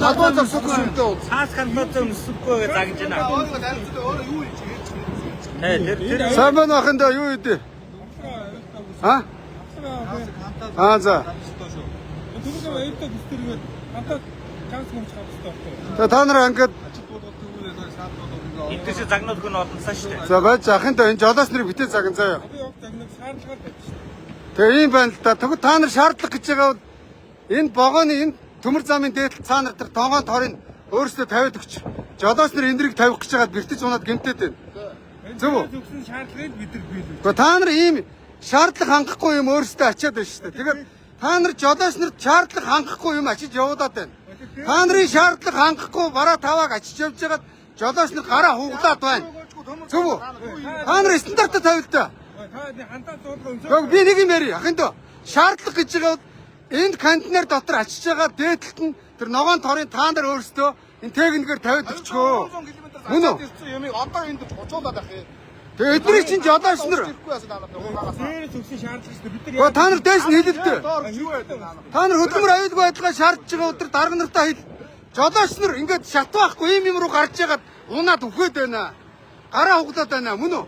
Талбай зогсоогүй юм даа. Цаас хандаад өсөхгүй загж байна. Тэр Сайн байна ахын да юу хийдэ? Аа? Аа за. Та нар ингээд эдгээс загнууд гүн олонсан шүү дээ. за байж ахын да энэ жолоос нэр битээ загин заяа. Тэгээ ийм байна л да. Тэгвэл та нар шаардлага гэж байгаа бол энэ богооны энэ төмөр замын дээдл цаанар дээр тонгоон торын өөрсдөө тавиад өгч. Жолоос нэр эндрийг тавих гэж байгаад бэртэж унаад гэмтээд байна. Зөв үү? Гэхдээ та нар ийм шаардлага хангахгүй юм өөрсдөө ачаад байна шүү дээ. Тэгээд та нар жолоос нарт шаардлага хангахгүй юм ачиж явуулаад байна. Та нарын шаардлага хангахгүй бараа тавааг ачиж явж байгаад жолоос нар гараа хуглаад байна. Зөв үү? Та нар стандартаа тавил та. Гэхдээ би нэг юм ярий ахын дөө. Шаардлага гэж байгаа бол энд контейнер дотор ачиж байгаа дээдлэлт нь тэр ногоон торын та нар өөрсдөө энэ техникээр тавиад өгчгөө. Мөн үү? Юмыг одоо энд буцуулаад ах юм. Тэгээ эдний чинь жолооч нар. Гэхдээ та нар дээш нь хэлэлтэй. Та нар хөдөлмөр аюулгүй байдлаа шаардж байгаа өдөр дарга нартаа хэл. Жолооч нар ингээд шат байхгүй юм руу гарч ягаад унаад өгөхөд байна. Гараа хуглаад байна мөн үү?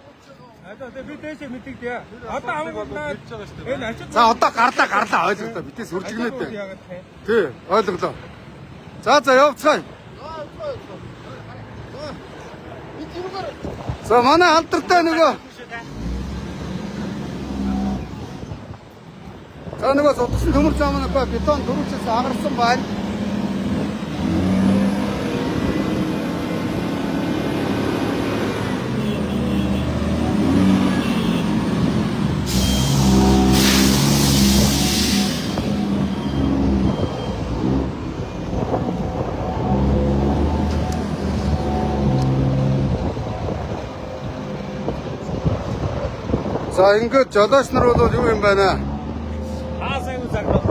би дээшээ мэдэгдээ. Одоо амгуулаад энэ ачаад За одоо гарлаа ойлголоо. Битээс үржигнээд байна. Тий, ойлголоо. За явцгаая. За манай алдартай нөгөө. За нөгөө сутгсан төмөр зам ба бетон дөрвчээс агарсан байна. За ингээд жолооч нар бол юу юм байна? хаасаа юу загнаад.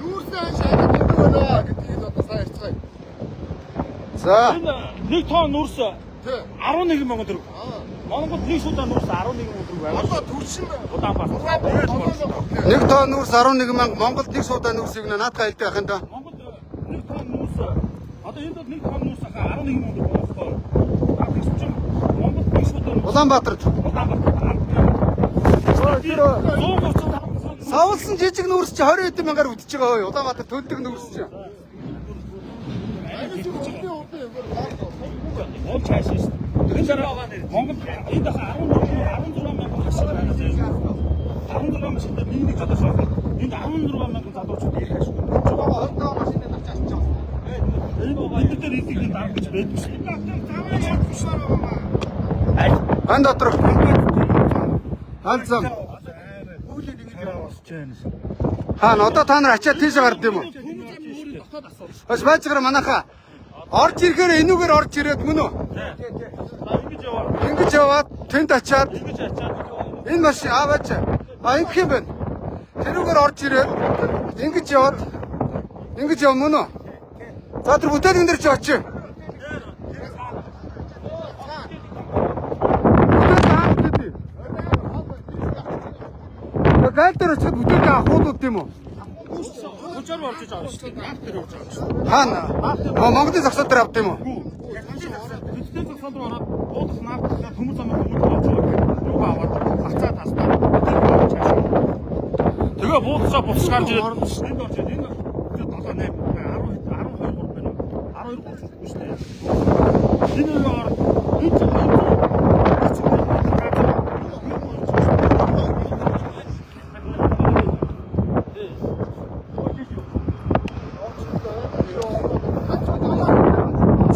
Нүүрсээ шахаад гэдэг байна гэдгийг одоо сайн ярьцгаая. За Нэг тонн нүүрс 11 мянган төгрөг. Монголд нэг шуудаа нүүрс 11 мянган төгрөг байна. Одоо төршин Удаан бас. нэг тонн нүүрс 11 мянга. Монголд нэг суудаа нүүрсийг наадах хэлдэг ахын да. Монголд нэг тонн нүүрс одоо энд нэг тонн нүүрс 11 мянган төгрөг болохгүй. Монголд нэг шуудаа нүүрс Улаанбаатарт савлсан жижиг нүүрс чи 20 хэдэн мянгаар үдчихэж байгаа ой. Улаанбаатар төлдөг нүүрс чи. Ол чааш шүү. Монгол энд 16 мянган хашиг байна. 16 машинтай нэг залууч байна. Энд 16 мянган залуучууд ирэх ашиг. одоо машины навчаач чаа. Энэ дээр эдгээр дарах гэж байдаг шүү. Ан дотор алзам. Хаана одоо та нар ачаад тийш гард юм уу? Бас баачгаар манайха орж ирэхээр энүүгээр орж ирээд мөн үү? Ингэж яваад тэнд ачаад энэ машин аваач. Ингэх юм байна. Тэрүүгээр орж ирээд ингэж яваад ингэж яв мөн үү? За тэр бүтээлийн дээр чи очив. Гайл дээр очиод бүтээгээ ахуулууд юм уу? Хүчээр орж иж байгаа шүү. Наах дээр орж байгаа шүү. Хаана? Монголын зогсоод дээр авд юм уу? Тэтгэл засал руу ороод буудах наах төмөр замын төмөр орж байгаа. Юу аваад хацаа тастаа. Тэгээ буудасаа буцаж гарч ирээд энд орж ирээд энэ 7 8 12 байна. 12 30 шүү дээ. Энэ юу ороод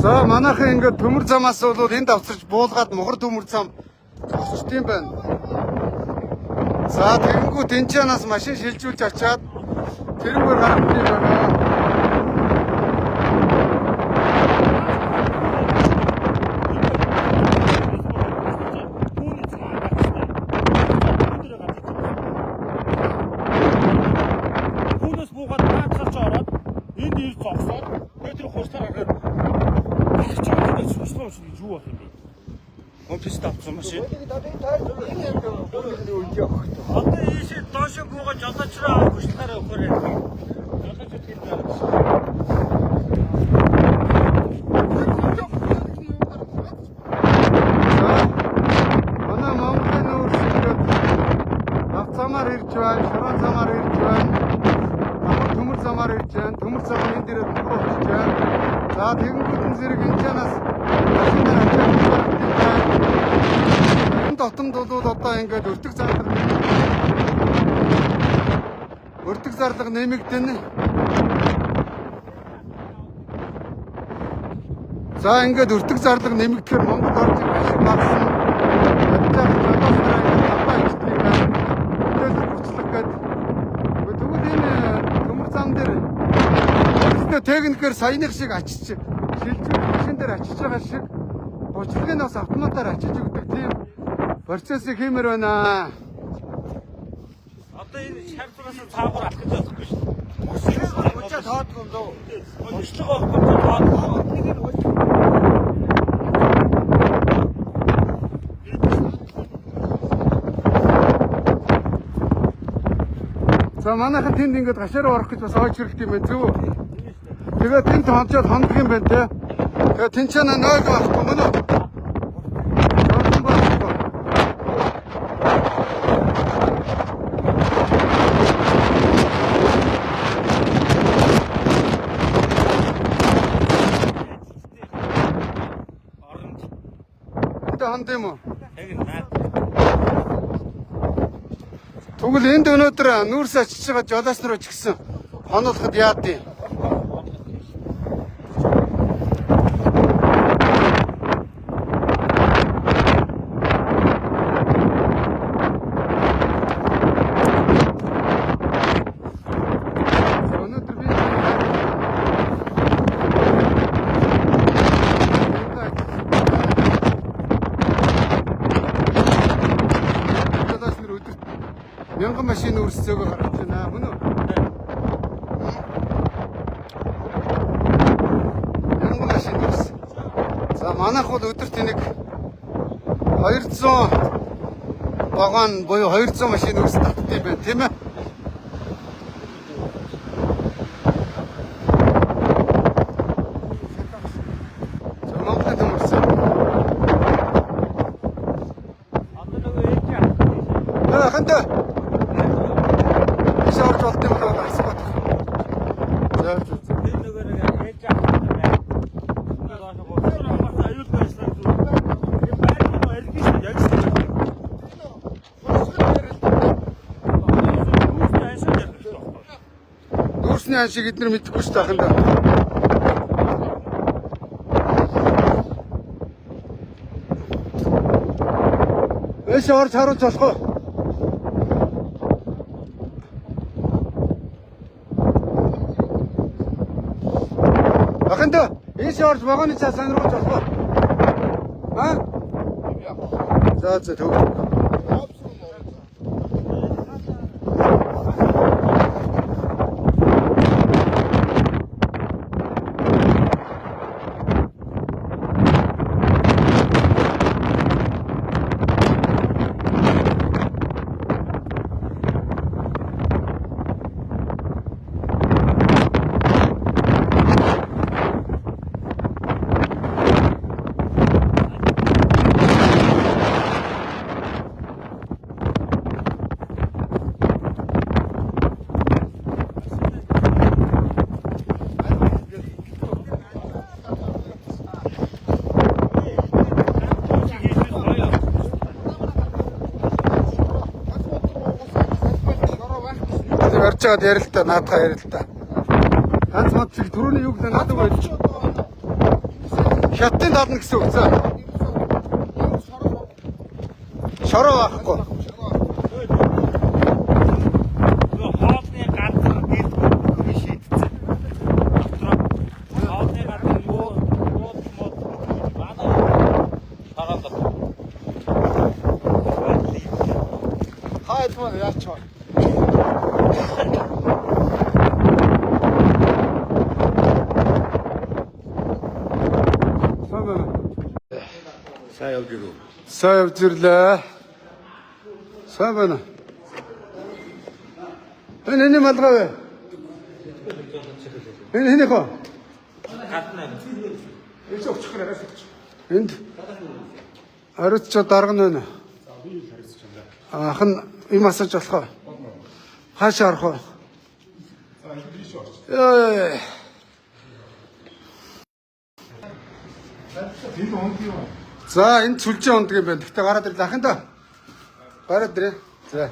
За манайхан ингээд төмөр замаас бол энд авчирч буулгаад мохор төмөр зам зогсчт юм байна. За тэгэнгүүт энэ чанаас машин шилжүүлж очиад тэрүүгээр гарах юм байна. Хүнээс буугаад наацарч ороод энд ир зогсоод тэр хууртаар гараад юу байх юм бэ? Пист авсан машин. Одоо ийшээ доош буугаад жолоочроо авах хүчлээрээ өгөөрэй. Жолоочд хэлдэг. За тэгэнгүүтэн зэрэг энэ чанаас машин дээр ачаалсан. Энэ дотомд бол одоо ингээд өртөг зарлага нэмэгдэнэ. За ингээд өртөг зарлага нэмэгдэхээр Монгол орж ирэх ашиг багасна. Ядчаар жолоос дараа ингээд талбай ичдэг байна. Хөтөлбөр хүрчлэг гэдэг. Тэгвэл энэ төмөр зам дээр өөрсдөө техникээр саяных шиг ачиж шилжүүлэх машин дээр ачиж байгаа шиг гучлыг нь бас автоматар ачиж өгдөг тийм процессыг хиймээр байна. Одоо энэ шаардлага цаагаар алах гэж байхгүй шүү дээ. Очоо тоодгүй юм дөө. Очлого авахгүй тоодгүй. За манайхан тэнд ингээд гашаараа орох гэж бас ойч хэрэгтэй юм байна зү. Тэгээд тэнд хончоод хондох юм байна те. Тэгээд тэнцэнэ нойг авахгүй мөн үү? Хонд юм уу? Тэгвэл энд өнөөдөр нүүрс ачиж байгаа жолооч нар ч гэсэн хонолоход яад юм? Мянган машин үрсцөөгөө гаргаж байна мөн үү? Мянган машин үрс. За манайх бол өдөрт нэг 200 вагон буюу 200 машин үрс татдаг юм байна тийм ээ? За Монголын төмөрс. Хантаа орж болт юм байна асууад. За. Тэр нөгөө нэг ээж авах юм байна. Аюул байсан зү. Энэ байрны эргэж яг шүү. Дүүрсний аншиг эдгээр мэдэхгүй шүү тахында. Эш орж харуулж болох уу? Ахында энэ орж вагоны цаа сонирхож болох уу? Аа? За төв. Барьж чад ярилтаа наадхаа ярилтаа. Ганц мод чиг түрүүний юу гэдэг надад байж. Хятадын тална гэсэн үг заа. Шороо байхгүй. Хоолны гадар дээлгүй шийдсэн. Хоолны гадар мод манай тагаад. Хайд мод яач. Сайн явж ирлээ. Сайн байна. Энэ малгай вэ? Энэ хинэх үү? Гадна. Энд өчгөр арайс. Энд арайч дарга нь байна. Ах нь им асаж болох уу? Хаашаа орох уу? Яа. За энэ сүлжээ ундаг юм байна. Гэхдээ гараад ирлээ ахын да. Гараад ирээ. За.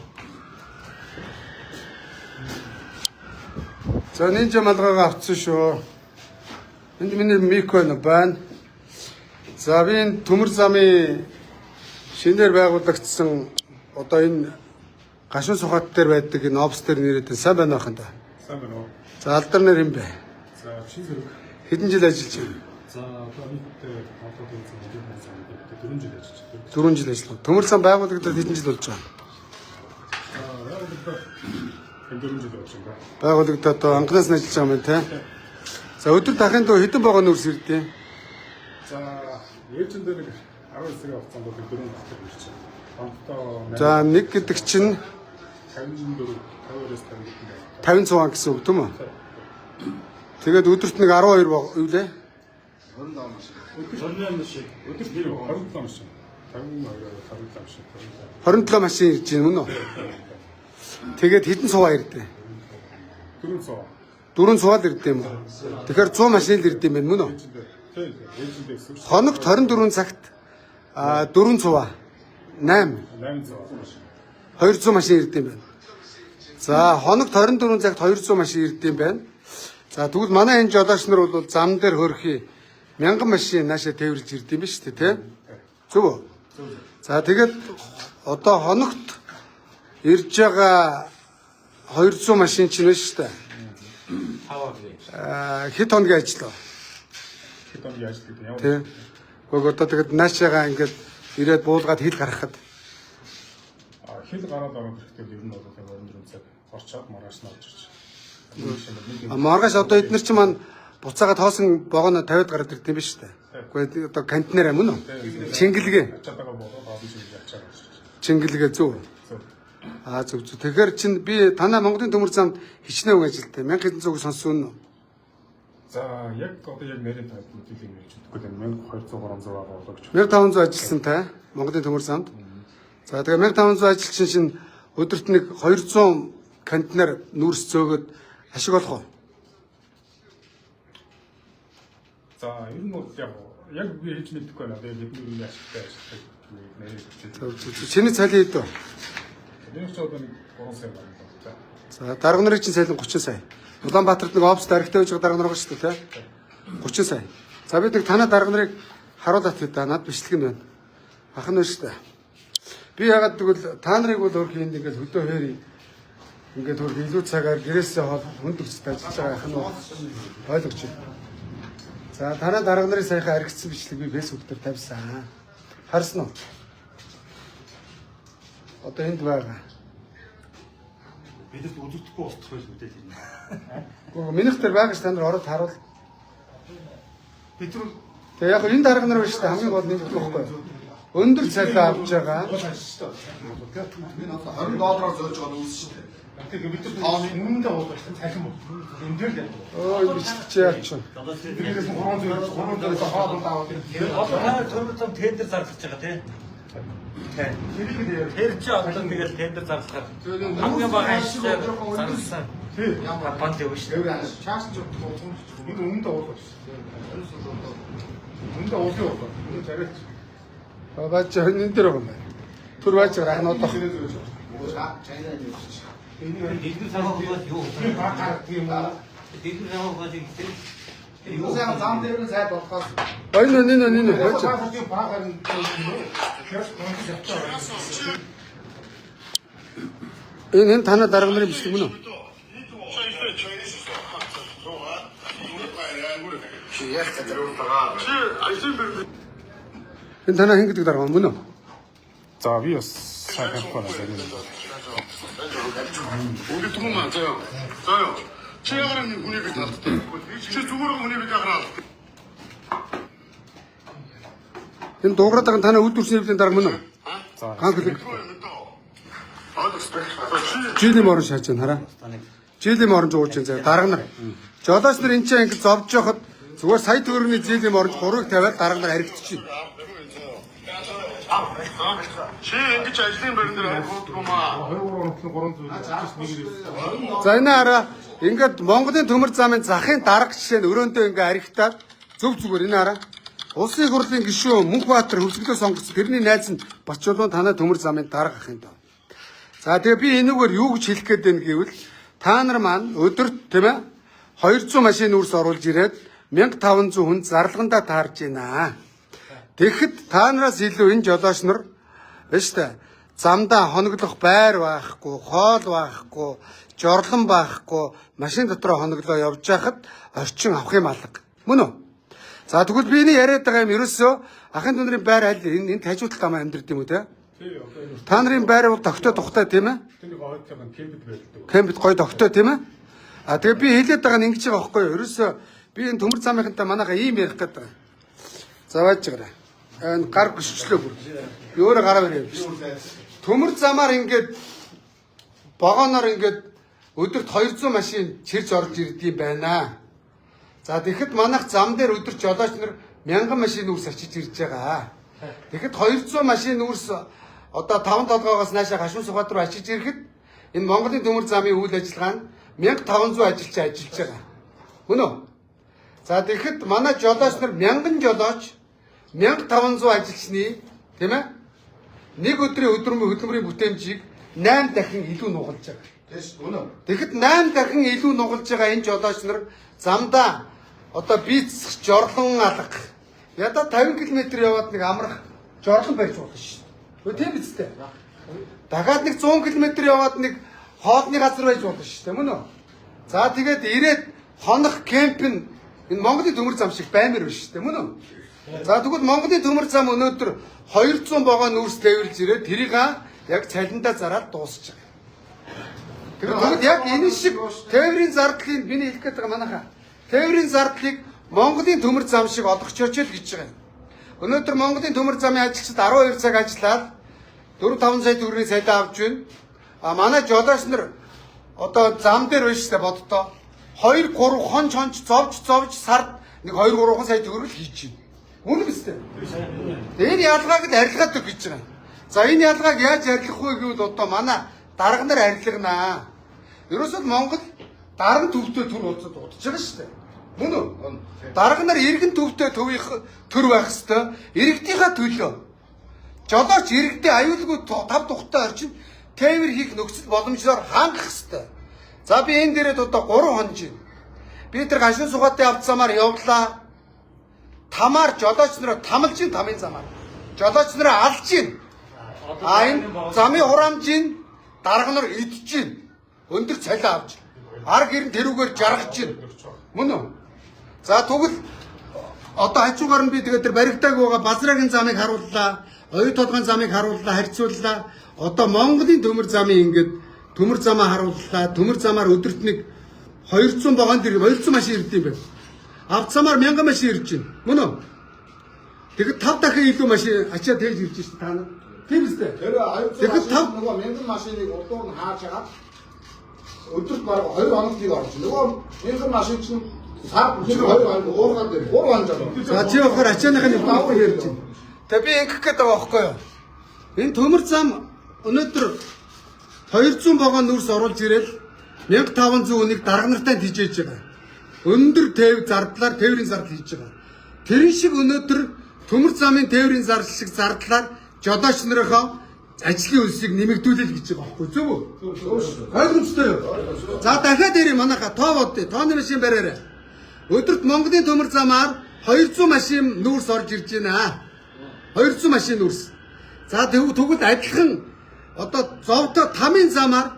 За нинжа малгайгаа авцсан шүү. Энд миний микрофон байна. За би энэ төмөр замын шинээр байгуулагдсан одоо энэ гашуун сухат дээр байдаг энэ офс дээр нэрээд сайн байна ахын да. Сайн байна уу? За алдар нэр юм бэ? За чи зэрэг. Хэдэн жил ажиллаж байна? За одоо нийт одоо тэнцэн 4 жил ажиллаж байна. 4 жил ажиллав. Төмөр зам байгуулагдаад хэдэн жил болж байгаа? За байгууллагад 4 жил болж байна. Байгууллагад одоо анхнаас нь ажиллаж байгаа юм те. За өдөр дахин дөө хэдэн байгаа нүүрс ирдээ? За ээлжиндээ нэг 10 сарын хугацаанд 4 батар ирж байна. Хамтдаа За нэг гэдэг чинь 54-50-аас 50 цугаан гэсэн үг тийм үү? Тэгээд өдөрт нэг 12 юу лээ? 28 шиг. Өдөр тэр 27 шиг. 52-57 шиг. 27 машин ирж байна мөн үү? Тэгээд хэдэн цугаа ирдээ? 400. 4 цугаал ирдээ юм уу? Тэгэхээр 100 машин л ирдээ юм байна мөн үү? Тийм. Ээлжиндээ гэсэн. Хоногт 24 цагт 4 цуваа 8 200 машин ирдээ юм байна. За хоногт 24 цагт 200 машин ирдээ юм байна. За тэгвэл манай энэ жолооч нар бол зам дээр хөрхий 1000 машин наашаа тээвэрлж ирдээ юм ба шүү дээ, тийм? Зөв үү? За тэгээд одоо хоногт ирж байгаа 200 машин чинь байна шүү дээ. Хэд хоногийн ажиллаа? Хэд хоногийн ажил гэдэг юм. Тийм. Гэхдээ одоо тэгээд наашаага ингээд ирээд буулгаад хил гаргахад Хил гараад байгаа хэрэгтэй ер нь бол 24 цаг орчоод маргааш нь орж ирж байна. Маргааш одоо эдгээр чинь маань буцаагаад хоосон богоно 50-д гараад ирд юм ба шүү дээ. Гэхдээ одоо кантинаар мөн үү? Чингэлгээ. Ачаатайгаа болоод хаалж ячаад орж ирж байна. Чингэлгээ зөв. Зөв. Тэгэхээр чинь би танаа Монголын төмөр замд хичнээн үг ажилтаа 1100-г сонссон. За яг одоо яг нэрийн тайлбар мэдээлэл хэлж өгөхгүй 1200 300 болгож. 1500 ажилласан та Монголын төмөр замд. За тэгээ 1500 ажилчин чинь өдөрт нэг 200 контейнер нүүрс зөөгөөд ашиг олох уу? За ер нь бол яг би хэлж мэдэхгүй байна. Тэгээд бидний ашигтай нэрийг Чиний цалин хэд вэ? нэг ч одоо нэг 3 сая байна. За дарга нарын чинь цалин 30 сая. Улаанбаатарт нэг офс дарагтай байж байгаа дарга нар байгаа шүү дээ, тий? 30 сая. За бид нэг танаа дарга нарыг харуулах гэдэг над бичлэг нь байна. Ах нь шүү дээ. Би ягаад тэгвэл та нарыг бол өөрхий энд ингээд хөдөө хээрий. Ингээд өөрхий илүү цагаар гэрээсээ хол хүнд өсөж ажиллаж байгаа ах нь ойлгож байна. За танаа дарга нарын саяхан аригдсан бичлэг би фэйсбүүк дээр тавьсан. Харсан уу? Одоо энд байгаа. Бидэд үзэгдэхгүй устгах байж мэдээ тийм. Гэхдээ минийх дээр байгаа ш та нар ороод харуул. Бид нар Тэгээ яг энэ дарга нар байна шүү дээ хамгийн гол нэг байхгүй юу? Өндөр цалин авч байгаа. $20 зөөж байгаа нь үүс шүү дээ. Тэгээд бид нар үнэндээ уулах цалин бол энэ дээр л Ой бичиж яач. тэрээс 300 хоолнд аваад одоо төмөр зам тендер зарлаж байгаа тийм. Тэр чи одоо тэгэл тендер зарлахаар хамгийн бага ашигтай зарласан. Банд явна шүү дээ. чаас ч энэ үнэндээ уулах шүү. Үнэндээ уулах юу? Энэ царайч. Баач энэ дээр байгаа юм байна. Түр байж байгаа ах нь одоо. Дэдгэр цагаагаар юу? Баахаар тийм үү? Дэдгэр цагаагаар тийм. Юу сайн зам дээр нь сайд болохоос Энэ байж. Баахаар нь Энэ танаа дарга нарын бичлэг мөн үү? Энэ танаа хэн гэдэг дарга мөн үү? За би бас сайн хэлэхгүй байна. 우리 두분 맞아요. 저요. 최영아라는 분이 비다. 제 두분하고 분이 비다 하나. Энэ дуугараад байгаа танаа үд дүрсний хэвлийн дарга мөн үү? За Ганц хэлэг. Жилийн морон шааж байна хараа. Жилийн морон жууж байна заа дарга нар. Жолооч нар энэ чинь ингэ зовж яхад зүгээр сая төгрөгийн жилийн морон 3-ыг тавиад дарга нар харигдчихэв. 제 앵기 자신이 버린들 알고 마. 300 За энэ хараа ингээд Монголын төмөр замын захын дарга жишээ нь өрөөндөө ингээ харигтаад зөв зүгээр энэ хараа. Улсын хурлын гишүүн Мөнхбаатар хөвсгөлөө сонгосон тэрний найз нь Бачулуун танай төмөр замын дарга ах юм даа. За тэгээ би энэгээр юу гэж хэлэх гээд байна гэвэл та нар маань өдөрт тийм ээ 200 машин үрс оруулж ирээд 1500 хүн зарлагандаа таарж байна. Тэгэхэд та нараас илүү энэ жолооч нар биш үү? Замдаа хоноглох байр байхгүй, хоол байхгүй, жорлон байхгүй, машин дотроо хоноглоо явж байхад орчин авах юм алга. Мөн үү? За тэгвэл би энэ яриад байгаа юм ерөөсөө ахын дүүнэрийн байр аль энэ хажуутал тамаа амьдрд юм уу те? Та нарын байр бол тогтоо тухтай тийм ээ? Тэнийг ойдлоо кемпэд байлдаг. Кемпэд гой тогтоо тийм ээ? А тэгээ би хэлээд байгаа нь ингэж байгаа байхгүй юу? Ерөөсөө би энэ төмөр замынхантай манайхаа ийм ярих гэдэг. За байж байгаарай. Энэ гар гүшчлөө бүр. Би өөрөө гараа барья. Төмөр замаар ингээд вагоноор ингээд өдөрт 200 машин чирж орж ирдэг юм байна. За тэгэхэд манайх зам дээр өдөр жолооч нар 1000 машин үрс очиж ирж байгаа. Тэгэхэд 200 машин үрс одоо 5 толгоогоос наашаа Гашуун Сүхбаатар руу очиж ирэхэд энэ Монголын төмөр замын үйл ажиллагаа нь 1500 ажилч ажиллаж байгаа. Мөн үү? За тэгэхэд манай жолооч нар 1000 жолооч 1500 ажилчны тийм ээ нэг өдрийн хөдөлмөрийн бүтээмжийг 8 дахин илүү нугалж байгаа. Тэс үнэ. Тэгэхэд 8 дахин илүү нугалж байгаа энэ жолооч нар замдаа одоо бицх жорлон алга. Ядаа 50 км яваад нэг амрах жорлон барьж болно шүү дээ. Тийм биз дээ. Дахиад нэг 100 км яваад нэг хоолны газар байж болно шүү дээ. Мөн үү? За тэгээд ирээд хонох кемп нь энэ Монголын төмөр зам шиг баймир биш шүү дээ. Мөн үү? За тэгвэл Монголын төмөр зам өнөөдөр 200 вагон үрс тээвэрлж ирээд тэрийг яг цалиндаа зараад дуусчих. Тэгэхээр яг энэ шиг тээврийн зардлыг миний хэлэх гээд байгаа манайхаа. Тээврийн зардлыг Монголын төмөр зам шиг олгочооч л гэж байгаа юм. Өнөөдөр Монголын төмөр замын ажилчид 12 цаг ажиллаад 4-5 сая төгрөгийн цалин авч байна. А манай жолооч нар одоо зам дээр биш үү боддоо 2-3 хонч зовж сард нэг 2-3 сая төгрөг хийж байна. Үнэ биз дээ. Энэ ялгааг л арилгаад өг гэж байгаа. За энэ ялгааг яаж арилгах вэ гэвэл одоо манай дарга нар арилгана. Ерөөсөө Монгол дарга төвтэй төр уулзаад удаж байгаа шүү дээ. Мөн үү? Дарга нар иргэн төвтэй төр байх хэвээр иргэдийнхаа төлөө. Жолооч иргэдээ аюулгүй тав тухтай орчин тээвэр хийх нөхцөл боломжоор хангах хэвээр. За би энэ дээрээ одоо 3 хонож байна. Би тэр Гашуун Сүхбаатарын авцамаар явлаа. Тамаар жолооч нараа тамалж ин тамын замаар. Жолооч нараа алж ин. А энэ замын хураамжийн дарга нар идэж ин. Өндөр цалин авч. Арг ирэн тэрүүгээр жаргаж ин. Мөн үү? За тэгвэл одоо хажуугаар нь би тэгээд тэр баригдааг байгаа Базрагийн замыг харууллаа. Оюу толгойн замыг харууллаа, харьцууллаа. Одоо Монголын төмөр замын ингээд төмөр замаа харууллаа. Төмөр замаар өдөрт нэг 200 вагон дэр 200 машин ирдэг юм байна. Авцамаар 1000 машин ирж байна. Мөн үү? Тэгэхэд 5 дахин илүү машин ачаад тэгж ирж байна та нар. Тийм үстэй. Тэр 200 машин нөгөө 1000 машиныг урдуур нь хааж агаад өдөрт бараг 2 хоног орж. Нөгөө 1000 машин чинь сар 2 хоног уургаад 3 хоног. За чи болохоор ачааныхын давуу ярьж байна. Тэгээ би ингэх гээд байгаа байхгүй юу? Энэ төмөр зам өнөөдөр 200 вагон үрс оруулж ирэл 1500 хүнийг дарга нартай тижээж байгаа. Өндөр зардлаар тээврийн зардал хийж байгаа. Тэрэн шиг өнөөдөр төмөр замын тээврийн зардал шиг зардлаар жолооч нарынхаа ажлын үлсийг нэмэгдүүлэл гэж байгаа байхгүй зөв үү? Ойлгомжтой юу? За дахиад ирээ манайха тоо бодъё. Тооны машин бариарай. Өдөрт Монголын төмөр замаар 200 машин нүүрс орж ирж байна. 200 машин нүүрс. За тэгвэл адилхан одоо зовтой тамийн замаар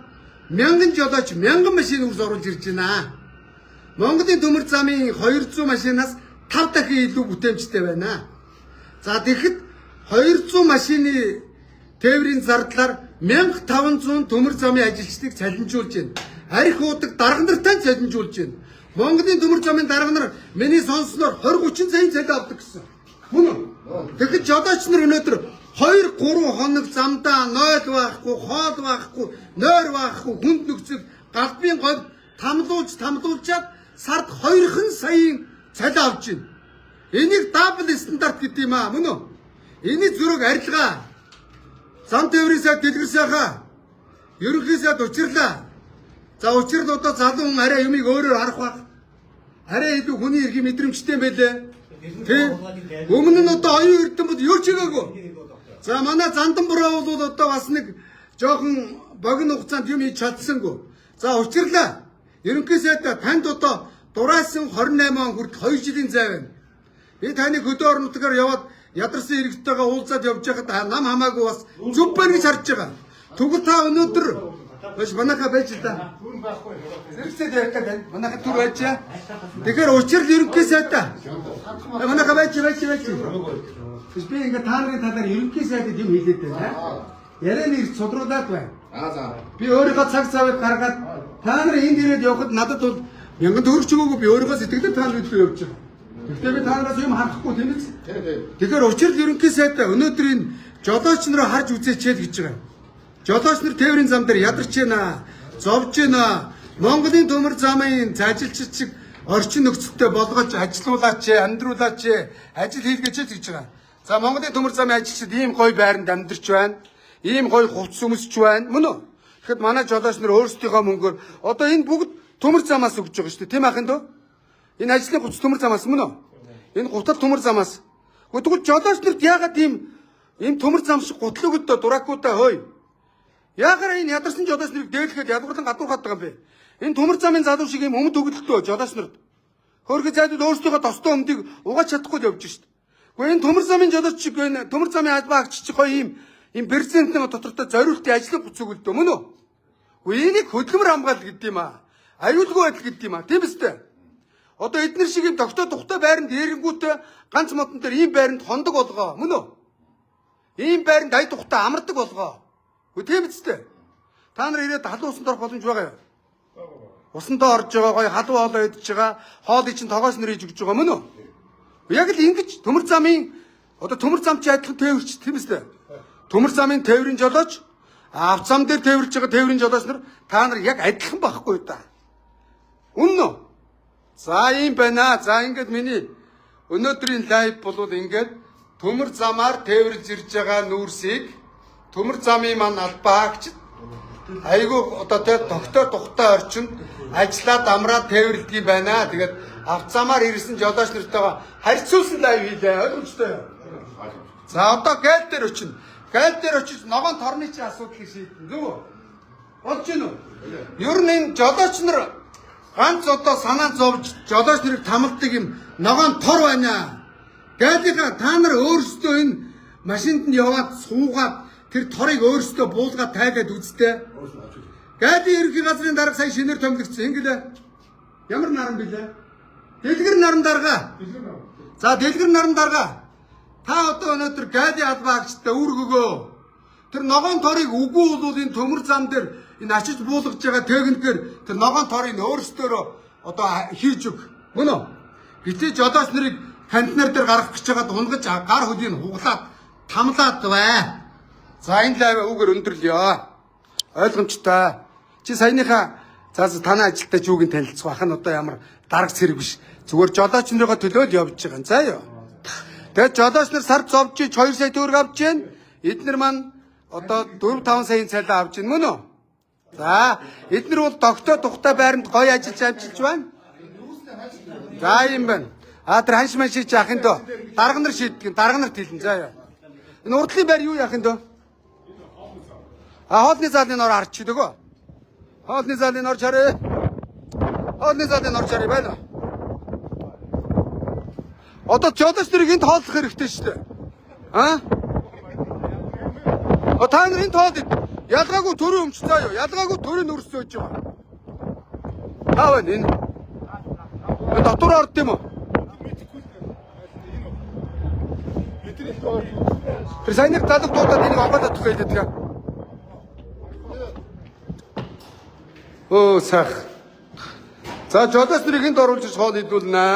1000 жолооч 1000 машин нүүрс оруулж ирж байна. Монголын төмөр замын 200 машинаас 5 дахин илүү бүтээмжтэй байна. За тэгэхэд 200 машины тээврийн зардлаар 1500 төмөр замын ажилчдыг цалинжуулж байна. Арх уудаг дарга нартай цалинжуулж байна. Монголын төмөр замын дарга нар миний сонссноор 20-30 сая цалин авдаг гэсэн. Мөн үү? Тэгэхэд жолооч нар өнөөдөр 2-3 хоног замдаа нойл байхгүй, хоол байхгүй, нойр байхгүй, хүнд нөхцөл галбын говь тамлуулчаад сард 2 саяын цалин авч байна. Энийг дабл стандарт гэдэг юм аа, мөн үү? Эний зүрэг арилгаа. Зам тээврийн сайд дэлгэр сайхаа. Ерөнхий сайд учирлаа. За учирл одоо залуу хүн арай юмыг өөрөөр харах баг. Арай илүү хүний эрхийг мэдрэмжтэй байлээ. Тэ? Өмнө нь одоо оюун эрдэмтэд юу ч хийгээгүй. За манай зандан буруу бол одоо бас нэг жоохон богино хугацаанд юм хийж чадсангүй. За учирлаа. Ерөнхий сайдаа танд одоо дураасан 28 он хүртэл 2 жилийн зай байна. Би таныг хөдөө орон нутгаар яваад ядарсан иргэдтэйгээ уулзаад явж байхад нам хамаагүй бас зүв байна гэж харж байгаа. Тэгвэл та өнөөдөр биш манайха байж л да. Зэрэгцээд ярих гэдэг манайха түр байжаа. Тэгэхээр учрал ерөнхий сайдаа. Манайха байж. Биш би ингээ та нарын талаар ерөнхий сайдад юм хэлээд байна. Ярианы ирж судруулаад байна. За. Би өөрийнхөө цаг цавыг гаргаад та нар энд ирээд явхад надад бол мянган төгрөг ч өгөөгүй би өөрийнхөө сэтгэлд та нар хэлээ явж байгаа. Гэхдээ би та нараас юм харахгүй тийм биз? Тэгэхээр учрал ерөнхий сайдаа өнөөдөр энэ жолооч нараа харж үзээч гэж байгаа. Жолооч нар тээврийн зам дээр ядарч байна, зовж байна. Монголын төмөр замын зажилчид шиг орчин нөхцөлтэй болгож ажилуулаач, амьдруулаач, ажил хийлгэж гэж байгаа. За Монголын төмөр замын ажилчид ийм гоё байранд амьдарч байна. Ийм гоё хувцс өмсч байна. Мөн үү? Тэгэхэд манай жолооч нар өөрсдийнхөө мөнгөөр одоо энэ бүгд төмөр замаас өгж байгаа шүү дээ. Тийм ахын дөө? Энэ ажлын хувцс төмөр замаас мөн үү? Энэ гутал төмөр замаас. Тэгвэл жолооч нарт яагаад ийм төмөр зам шиг гутал өгöd дуракуудаа хөөе. Яагаад энэ ядарсан жолооч нарыг дээлэхэд ядгуурлан гадуурхаад байгаа юм бэ? Энэ төмөр замын залуу шиг ийм өмд өгөлтөө жолооч нарт. Хөргө зайдууд өөрсдийнхөө тостой өмдийг угааж чадахгүй явж шít. Гэхдээ энэ төмөр замын жолооч шиг энэ төмөр замын албаагч чи гоё ийм президентийн дотортой зориултын ажлын гоц өгөлтөө мөн үү? Гэхдээ энийг хөдөлмөр хамгаалал гэдэг юм аа. Аюулгүй байдал гэдэг юм аа. Тийм үстэй. Одоо эдгээр шиг ийм тогтоо тухтай байранд эрэнгүүтээ ганц модон дээр ийм байранд хондог болгоо мөн үү? Ийм байранд ай тухтай амардаг болгоо. Үгүй тийм үстэй. Та нар ирээд халуун усанд орох боломж байгаа юу? Усандаа орж байгаа гоё халуун хоолоо идж байгаа, хоолыг чинь тогоос нэр хийж өгч байгаа мөн үү? Яг л ингэж төмөр замын одоо төмөр замч адилхан тээвэрч тийм үстэй. Төмөр замын тээврийн жолооч авц зам дээр тээвэрж байгаа тээврийн жолооч нар та нар яг адилхан байхгүй да. Үнэн үү? За ийм байна. За ингээд миний өнөөдрийн лайв болвол ингээд төмөр замаар тээвэрж ирж байгаа нүүрсийг төмөр замын маань албаагч айгүй одоо тогтоо тухтай орчинд ажиллаад амраад тээвэрлдэг юм байна. Тэгээд авц замаар ирсэн жолооч нартайгаа харьцуулсан лайв хийлээ. Ойлгомжтой юу? За одоо гайл дээр очино. Гайл дээр очиж ногоон торны чинь асуудлыг шийдэн. Зүг үү? Болж гин үү? Ер нь энэ жолооч нар ганц одоо санаа зовж жолооч нарыг тамалдаг юм ногоон тор байна. Гайлынхаа та нар өөрсдөө энэ машинд нь яваад суугаад тэр торыг өөрсдөө буулгаад тайгаад үзтээ. Гайлын ерөнхий газрын дарга сая шинээр томилогдсон. Ингэлээ. Ямар наран билээ? Дэлгэр наран дарга. За дэлгэр наран дарга. Та одоо өнөөдөр гайлын албаагчтай үүрэг өгөө. Тэр ногоон торыг үгүй бол энэ төмөр зам дээр энэ ачиж буулгаж байгаа техникээр тэр ногоон торыг өөрсдөө одоо хийж өг. Мөн үү? Гэтэ жолооч нарыг кантинер дээр гаргах гэж байгаад унгаж гар хөдийг хуглаад тамлаад бай. За энэ лайв үгээр өндөрлөё. Ойлгомжтой. Чи саяныхаа танай ажилтай жүүгийн танилцах бахан одоо ямар дарга цэрэг биш. Зүгээр жолооч нарыгаа төлөөд явж байгаа. За юу. Тэгээд жолооч нар сард зовж 2 сая төгрөг авч जैन. Эднэр маань одоо 4-5 саяын цалин авч जैन мөн үү? За, эднэр бол тогтоо тухтай байранд гоё ажиллаж амжилж байна. За юм байна. Тэр ханш маань шийдэж яах юм дөө? Дарга нар шийддэг. Дарга нарт хэлнэ. За яа. Энэ урдлын байр юу яах юм дөө? Хоолны залын ор харч дөгөө. Хоолны залын ор чараа. Хоолны залын ор чараа байна. Одоо жолооч нарыг энд хооллох хэрэгтэй шүү дээ. Та нар энд хоол ялгаагүй төрийн өмч заа юу? Ялгаагүй төрийн өрс сууж байгаа. Таа байна энэ. Дотор орд юм уу? Тэр сайныг талд дуудаад энийг онгоолоод өгөх хэлээд байгаа. Оо сах. За жолооч нарыг энд оруулж хоол идүүлнэ.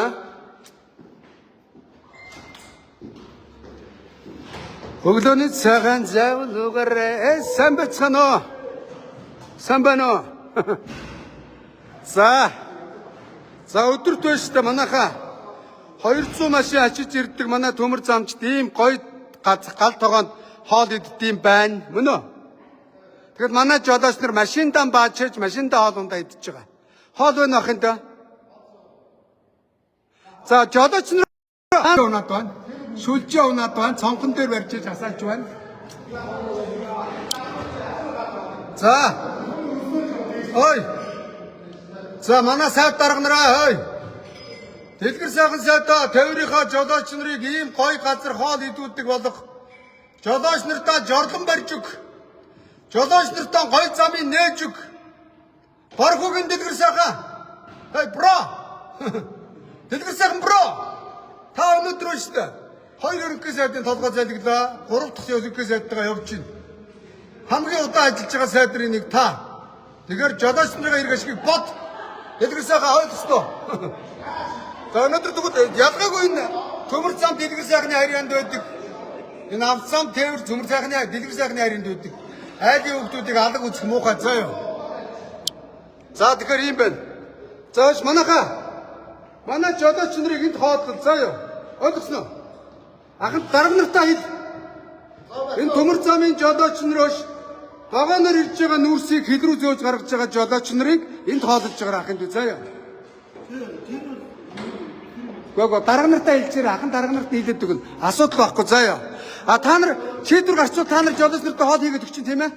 Өглөөний цагаан зав нүгээрээ сайн бацгаано. Сайн байна уу? За өдөрт байж та манайхаа 200 машин ачиж ирдэг манай төмөр замчд ийм гоё гал тогоонд хоол иддэм байна. Мөн үү? Тэгэхэд манай жолооч нар машиндаа баачиж машиндаа хоол ундаа идэж байгаа. Хоол байна ах энэ. За жолооч нар унаад байна. Шүлжээ унаад байна. Цонхон дээр барьж асааж байна. За. Ой. За манай сайд дарга нараа ой. Дэлгэр сайхан сайдаа тойрынхаа жолооч нарыг ийм гоё газар хоол идүүлдэг болох жолооч нартаа жорлон барьж өг. Жолооч нартаа гоё замыг нээж өг. Борхогийн дэлгэр сайхан. Ой бро. Дэлгэр сайхан бро. Та өнөөдөр шүү дээ. Хоёр ерөнхий сайдын толгой залглаа. 3 дахь ерөнхий сайдтайгаа явж байна. Хамгийн удаан ажиллаж байгаа сайдрын нэг та. Тэгэхээр жолооч нарын хэрэг ашиг бод. Дэлгэр сайхан ойлгосноо. За өнөөдөр тэгвэл ялгаагүй энэ төмөр зам дэлгэр сайхны хайранд байдаг. Энэ авц зам тээвэр төмөр сайхны дэлгэр сайхны хайранд байдаг. Айлын хүмүүсийг алга үзэх муухай заа юу. За тэгэхээр юм байна. Зааш манай жолооч нарыг энд хоодлол заа юу. Ойлгосноо. Ахын дарга нартаа хэл. Энэ төмөр замын жолооч нарөөш багаанаар ирж байгаа нүүрсийг хил рүү зөөж гаргаж байгаа жолооч нарыг энд хооллож байгаа ахын дүү заа юу. Гоо дарга нартаа хэлчихээр ахын дарга нарт нийлээд өгнө. Асуудал байхгүй заа юу. А та нар шийдвэр гарчвал та нар жолооч нартай хоол хийгээд өгч чинь тийм ээ.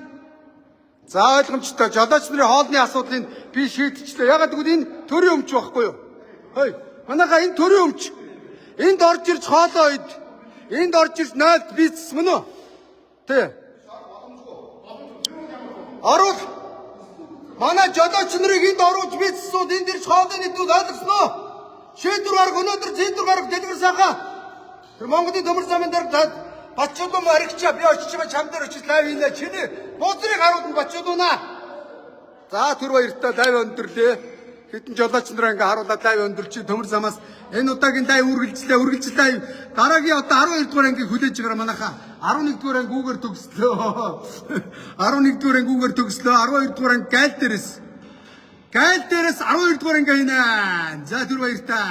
За ойлгомжтой. Жолооч нарын хоолны асуудлыг би шийдчихлээ. Ягаад гэвэл энэ төрийн өмч байхгүй юу? Хөөе. Манайхаа энэ төрийн өмч. Энд орж ирж хоолоо ид. Энд орж ирж нойлт бизнес мөн үү? Тэ. Оруул. Манай жолооч нарыг энд оруулж бизнесүүд энд ирж хоолоо идвэл ойлгосноо. Шийдвэр гарга өнөөдөр шийдвэр гарга дэлгэр сайхан. Тэр Монголын төмөр замын дээр Бачуудын аригчаа би очиж байгаа чам дээр очиж лайв хийлээ. Чиний бузрыг харуулна Бачуудунаа. За түр баяртай лайв өндөрлөө. Хэдэн жолооч нараа ингээ харуулаад лайв өндөрч төмөр замаас энэ удаагийн лайв үргэлжлээ. Дараагийн одоо 12 дугаар ангийг хүлээж байгаа манайхаа. 11 дугаар ангиугаар төгслөө. 11 дугаар ангиугаар төгслөө. 12 дугаар анги гайл дээрээс 12 дугаар анги хийнэ. За түр баяртай.